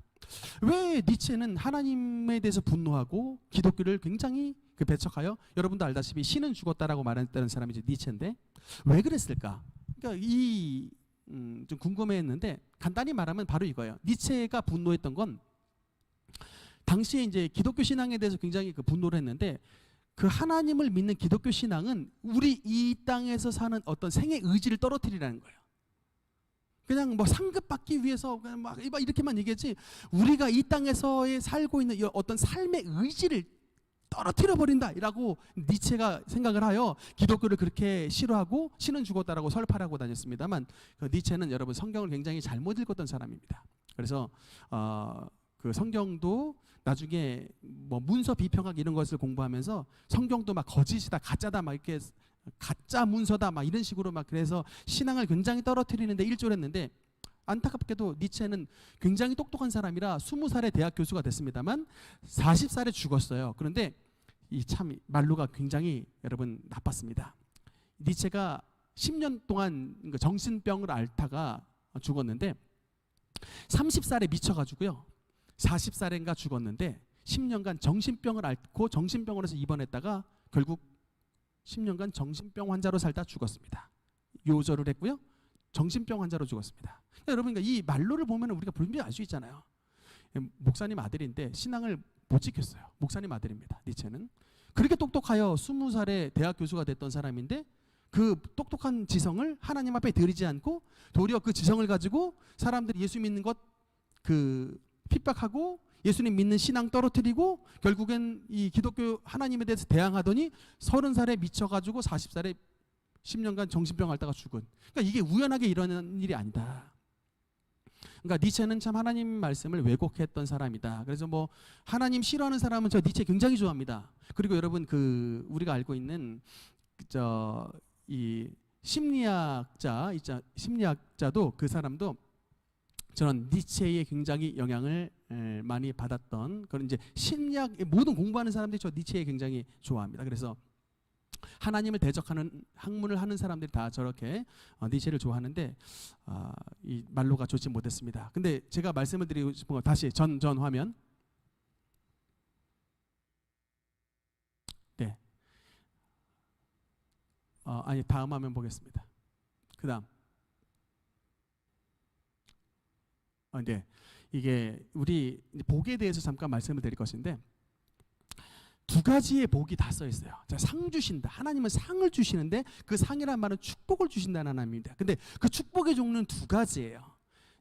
왜 니체는 하나님에 대해서 분노하고 기독교를 굉장히 배척하여, 여러분도 알다시피 신은 죽었다라고 말했다는 사람이 이제 니체인데 왜 그랬을까? 그러니까 좀 궁금해했는데 간단히 말하면 바로 이거예요. 니체가 분노했던 건 당시에 이제 기독교 신앙에 대해서 굉장히 분노를 했는데 그 하나님을 믿는 기독교 신앙은 우리 이 땅에서 사는 어떤 생의 의지를 떨어뜨리라는 거예요. 그냥 상급받기 위해서 그냥 이렇게만 얘기했지, 우리가 이 땅에서의 살고 있는 어떤 삶의 의지를 떨어뜨려 버린다라고 니체가 생각을 하여 기독교를 그렇게 싫어하고 신은 죽었다라고 설파하고 다녔습니다만 그 니체는 여러분 성경을 굉장히 잘못 읽었던 사람입니다. 그래서 그 성경도 나중에 문서 비평학 이런 것을 공부하면서 성경도 거짓이다, 가짜다, 이렇게 가짜 문서다, 이런 식으로 그래서 신앙을 굉장히 떨어뜨리는데 일조했는데, 안타깝게도 니체는 굉장히 똑똑한 사람이라 20살에 대학 교수가 됐습니다만 40살에 죽었어요. 그런데 이 참 말로가 굉장히 여러분 나빴습니다. 니체가 10년 동안 정신병을 앓다가 죽었는데 30살에 미쳐가지고요 40살인가 죽었는데 10년간 정신병을 앓고 정신병원에서 입원했다가 결국 10년간 정신병 환자로 살다 죽었습니다. 요절을 했고요 정신병 환자로 죽었습니다. 그러니까 여러분 이 말로를 보면 우리가 분명히 알 수 있잖아요. 목사님 아들인데 신앙을 못 지켰어요. 목사님 아들입니다. 니체는 그렇게 똑똑하여 20살에 대학 교수가 됐던 사람인데 그 똑똑한 지성을 하나님 앞에 드리지 않고 도리어 그 지성을 가지고 사람들이 예수 믿는 것 핍박하고 예수님 믿는 신앙 떨어뜨리고 결국엔 이 기독교 하나님에 대해서 대항하더니 30살에 미쳐가지고 40살에 10년간 정신병 앓다가 죽은. 그러니까 이게 우연하게 일어나는 일이 아니다. 그러니까 니체는 참 하나님 말씀을 왜곡했던 사람이다. 그래서 뭐 하나님 싫어하는 사람은 저 니체 굉장히 좋아합니다. 그리고 여러분 그 우리가 알고 있는 이 심리학자도 그 사람도 저는 니체의 굉장히 영향을 많이 받았던 그런 이제 심리학 모든 공부하는 사람들이 저 니체에 굉장히 좋아합니다. 그래서 하나님을 대적하는 학문을 하는 사람들이 다 저렇게 니체를 좋아하는데 이 말로가 좋지 못했습니다. 근데 제가 말씀을 드리고 싶은 거 다시 전 화면. 네. 아니 다음 화면 보겠습니다. 그다음. 네. 이게 우리 복에 대해서 잠깐 말씀을 드릴 것인데 두 가지의 복이 다 써 있어요. 자, 상 주신다. 하나님은 상을 주시는데 그 상이란 말은 축복을 주신다는 하나님입니다. 근데 그 축복의 종류는 두 가지예요.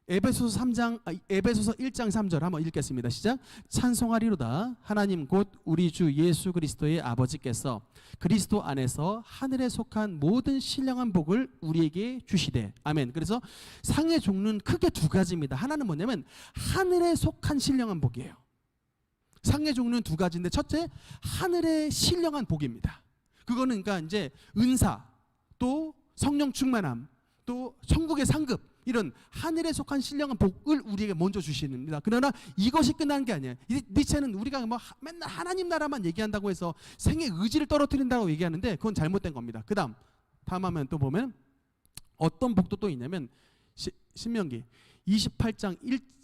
에베소서 1장 3절 한번 읽겠습니다. 시작. 찬송하리로다. 하나님 곧 우리 주 예수 그리스도의 아버지께서 그리스도 안에서 하늘에 속한 모든 신령한 복을 우리에게 주시되. 아멘. 그래서 상의 종류는 크게 두 가지입니다. 하나는 뭐냐면 하늘에 속한 신령한 복이에요. 상의 종류는 두 가지인데 첫째 하늘의 신령한 복입니다. 그거는 그러니까 이제 은사 또 성령 충만함 또 천국의 상급 이런 하늘에 속한 신령한 복을 우리에게 먼저 주십니다. 그러나 이것이 끝나는 게 아니에요. 니체는 우리가 뭐 맨날 하나님 나라만 얘기한다고 해서 생의 의지를 떨어뜨린다고 얘기하는데 그건 잘못된 겁니다. 다음 하면 또 보면 어떤 복도 또 있냐면 신명기 28장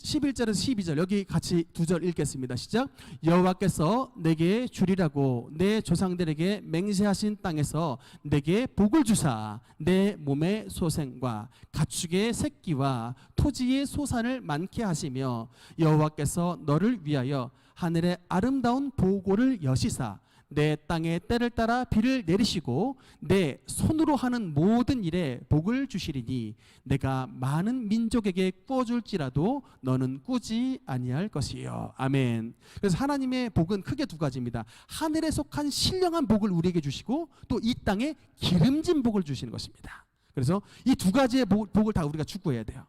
11절에서 12절 여기 같이 두 절 읽겠습니다. 시작. 여호와께서 내게 주리라고 내 조상들에게 맹세하신 땅에서 내게 복을 주사 내 몸의 소생과 가축의 새끼와 토지의 소산을 많게 하시며 여호와께서 너를 위하여 하늘의 아름다운 보고를 여시사 내 땅에 때를 따라 비를 내리시고 내 손으로 하는 모든 일에 복을 주시리니 내가 많은 민족에게 꾸어줄지라도 너는 꾸지 아니할 것이요. 아멘. 그래서 하나님의 복은 크게 두 가지입니다. 하늘에 속한 신령한 복을 우리에게 주시고 또 이 땅에 기름진 복을 주시는 것입니다. 그래서 이 두 가지의 복을 다 우리가 추구해야 돼요.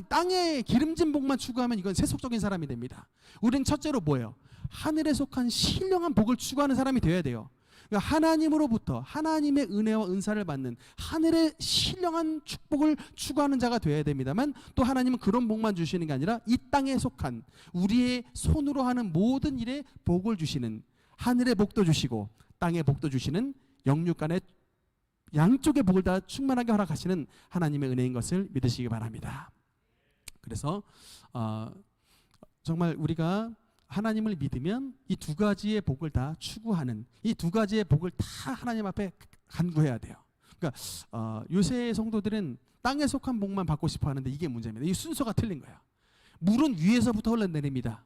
땅에 기름진 복만 추구하면 이건 세속적인 사람이 됩니다. 우리는 첫째로 뭐예요? 하늘에 속한 신령한 복을 추구하는 사람이 되어야 돼요. 그러니까 하나님으로부터 하나님의 은혜와 은사를 받는 하늘의 신령한 축복을 추구하는 자가 되어야 됩니다만 또 하나님은 그런 복만 주시는 게 아니라 이 땅에 속한 우리의 손으로 하는 모든 일에 복을 주시는 하늘의 복도 주시고 땅의 복도 주시는 영육간의 양쪽의 복을 다 충만하게 허락하시는 하나님의 은혜인 것을 믿으시기 바랍니다. 그래서 정말 우리가 하나님을 믿으면 이 두 가지의 복을 다 추구하는 이 두 가지의 복을 다 하나님 앞에 간구해야 돼요. 그러니까 요새 성도들은 땅에 속한 복만 받고 싶어 하는데 이게 문제입니다. 이 순서가 틀린 거예요. 물은 위에서부터 흘러내립니다.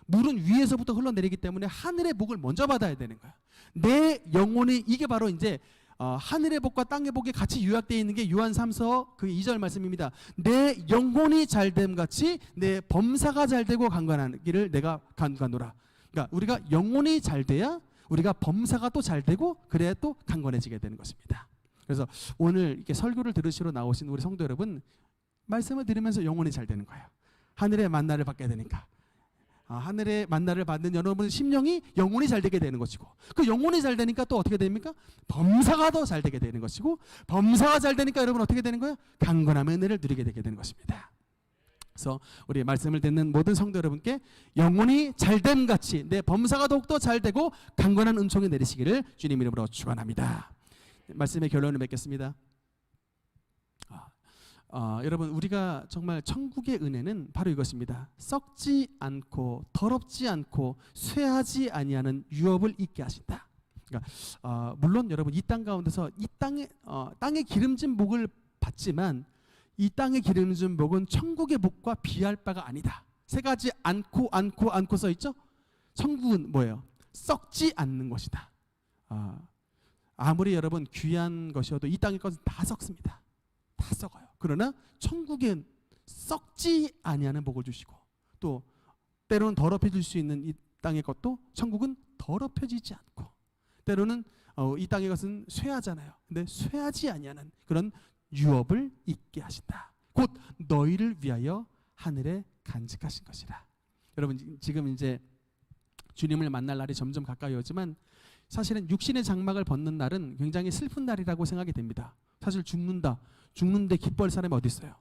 물은 위에서부터 흘러내리기 때문에 하늘의 복을 먼저 받아야 되는 거예요. 내 영혼이 이게 바로 이제 하늘의 복과 땅의 복이 같이 요약되어 있는 게 요한 3서 그 2절 말씀입니다. 내 영혼이 잘됨 같이 내 범사가 잘되고 강건하기를 내가 간구하노라. 그러니까 우리가 영혼이 잘돼야 우리가 범사가 또 잘되고 그래야 또 강건해지게 되는 것입니다. 그래서 오늘 이렇게 설교를 들으시러 나오신 우리 성도 여러분 말씀을 들으면서 영혼이 잘되는 거예요. 하늘의 만나를 받게 되니까. 하늘의 만나를 받는 여러분 심령이 영혼이 잘 되게 되는 것이고 그 영혼이 잘 되니까 또 어떻게 됩니까? 범사가 더 잘 되게 되는 것이고 범사가 잘 되니까 여러분 어떻게 되는 거예요? 강건함의 은혜를 누리게 되게 되는 것입니다. 그래서 우리 말씀을 듣는 모든 성도 여러분께 영혼이 잘됨 같이 내 범사가 더욱더 잘되고 강건한 은총이 내리시기를 주님 이름으로 축원합니다. 말씀의 결론을 맺겠습니다. 여러분, 우리가 정말 천국의 은혜는 바로 이것입니다. 썩지 않고 더럽지 않고 쇠하지 아니하는 유업을 있게 하신다. 그러니까 물론 여러분, 이 땅 가운데서 이 땅의 기름진 복을 받지만 이 땅의 기름진 복은 천국의 복과 비할 바가 아니다. 세 가지 않고 써 있죠? 천국은 뭐예요? 썩지 않는 것이다. 아무리 여러분 귀한 것이어도 이 땅의 것은 다 썩습니다. 다 썩어요. 그러나 천국엔 썩지 아니하는 복을 주시고, 또 때로는 더럽혀질 수 있는 이 땅의 것도 천국은 더럽혀지지 않고, 때로는 이 땅의 것은 쇠하잖아요. 근데 쇠하지 아니하는 그런 유업을 있게 하신다. 곧 너희를 위하여 하늘에 간직하신 것이라. 여러분, 지금 이제 주님을 만날 날이 점점 가까이 오지만 사실은 육신의 장막을 벗는 날은 굉장히 슬픈 날이라고 생각이 됩니다. 사실 죽는데 기뻐할 사람이 어디 있어요?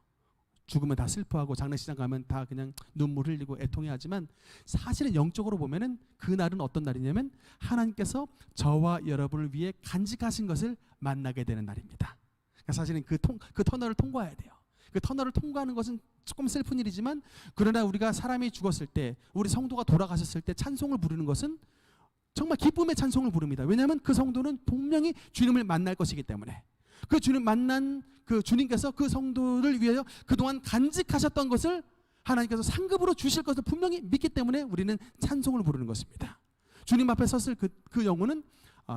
죽으면 다 슬퍼하고 장례식장 가면 다 그냥 눈물 흘리고 애통해하지만, 사실은 영적으로 보면은 그 날은 어떤 날이냐면 하나님께서 저와 여러분을 위해 간직하신 것을 만나게 되는 날입니다. 그러니까 사실은 그 터널을 통과해야 돼요. 그 터널을 통과하는 것은 조금 슬픈 일이지만, 그러나 우리가 사람이 죽었을 때, 우리 성도가 돌아가셨을 때 찬송을 부르는 것은 정말 기쁨의 찬송을 부릅니다. 왜냐하면 그 성도는 분명히 주님을 만날 것이기 때문에, 그 주님 만난 그 주님께서 그 성도를 위하여 그동안 간직하셨던 것을 하나님께서 상급으로 주실 것을 분명히 믿기 때문에 우리는 찬송을 부르는 것입니다. 주님 앞에 섰을 그 영혼은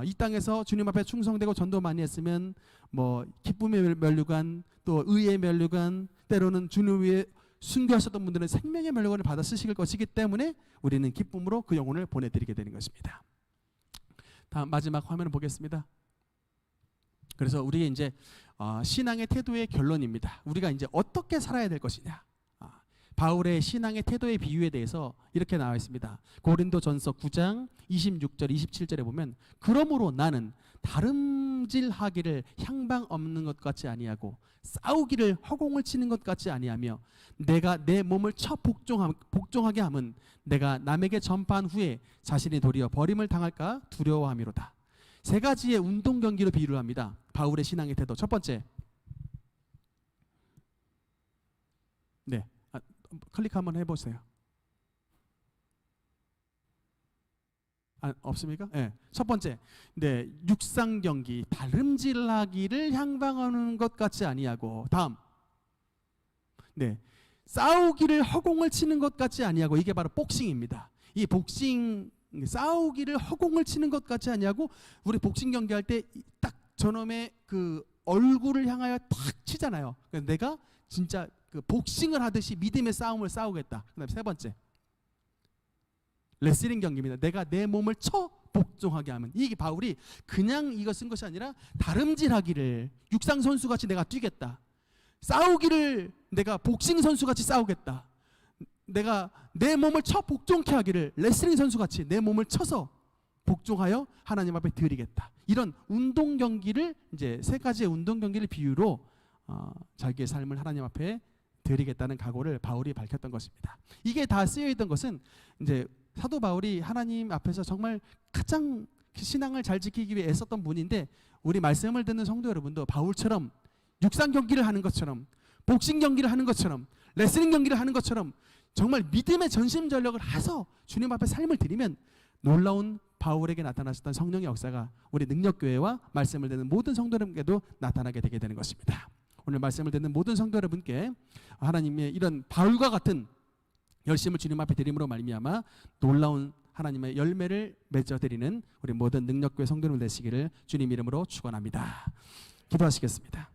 이 땅에서 주님 앞에 충성되고 전도 많이 했으면 뭐 기쁨의 면류관, 또 의의 면류관, 때로는 주님 위에 순교하셨던 분들은 생명의 면류관을 받아 쓰실 것이기 때문에 우리는 기쁨으로 그 영혼을 보내드리게 되는 것입니다. 다음 마지막 화면을 보겠습니다. 그래서 우리의 이제 신앙의 태도의 결론입니다. 우리가 이제 어떻게 살아야 될 것이냐. 바울의 신앙의 태도의 비유에 대해서 이렇게 나와 있습니다. 고린도전서 9장 26절 27절에 보면, 그러므로 나는 다름질하기를 향방 없는 것 같이 아니하고 싸우기를 허공을 치는 것 같이 아니하며 내가 내 몸을 복종하게 함은 내가 남에게 전파한 후에 자신이 도리어 버림을 당할까 두려워함이로다. 세 가지의 운동 경기로 비유를 합니다. 바울의 신앙의 태도. 첫 번째, 네, 클릭 한번 해보세요. 없습니까? 네. 첫 번째, 네, 육상 경기, 다름질하기를 향방하는 것 같이 아니하고, 다음, 네, 싸우기를 허공을 치는 것 같이 아니하고, 이게 바로 복싱입니다. 이 복싱, 싸우기를 허공을 치는 것 같이 아니하고, 우리 복싱 경기할 때 딱 저놈의 그 얼굴을 향하여 탁 치잖아요. 그러니까 내가 진짜 그 복싱을 하듯이 믿음의 싸움을 싸우겠다. 그다음에 세 번째, 레슬링 경기입니다. 내가 내 몸을 쳐 복종하게 하면, 이게 바울이 그냥 이거 쓴 것이 아니라 다름질하기를 육상 선수 같이 내가 뛰겠다. 싸우기를 내가 복싱 선수 같이 싸우겠다. 내가 내 몸을 쳐 복종케 하기를 레슬링 선수 같이 내 몸을 쳐서 복종하여 하나님 앞에 드리겠다. 이런 운동 경기를, 이제 세 가지의 운동 경기를 비유로 자기의 삶을 하나님 앞에 드리겠다는 각오를 바울이 밝혔던 것입니다. 이게 다 쓰여 있던 것은 이제 사도 바울이 하나님 앞에서 정말 가장 신앙을 잘 지키기 위해 애썼던 분인데, 우리 말씀을 듣는 성도 여러분도 바울처럼 육상 경기를 하는 것처럼, 복싱 경기를 하는 것처럼, 레슬링 경기를 하는 것처럼 정말 믿음의 전심전력을 해서 주님 앞에 삶을 드리면 놀라운 바울에게 나타나셨던 성령의 역사가 우리 능력교회와 말씀을 듣는 모든 성도 여러분께도 나타나게 되게 되는 것입니다. 오늘 말씀을 듣는 모든 성도 여러분께 하나님의 이런 바울과 같은 열심을 주님 앞에 드림으로 말미암아 놀라운 하나님의 열매를 맺어드리는 우리 모든 능력교회 성도들 되시기를 주님 이름으로 축원합니다. 기도하시겠습니다.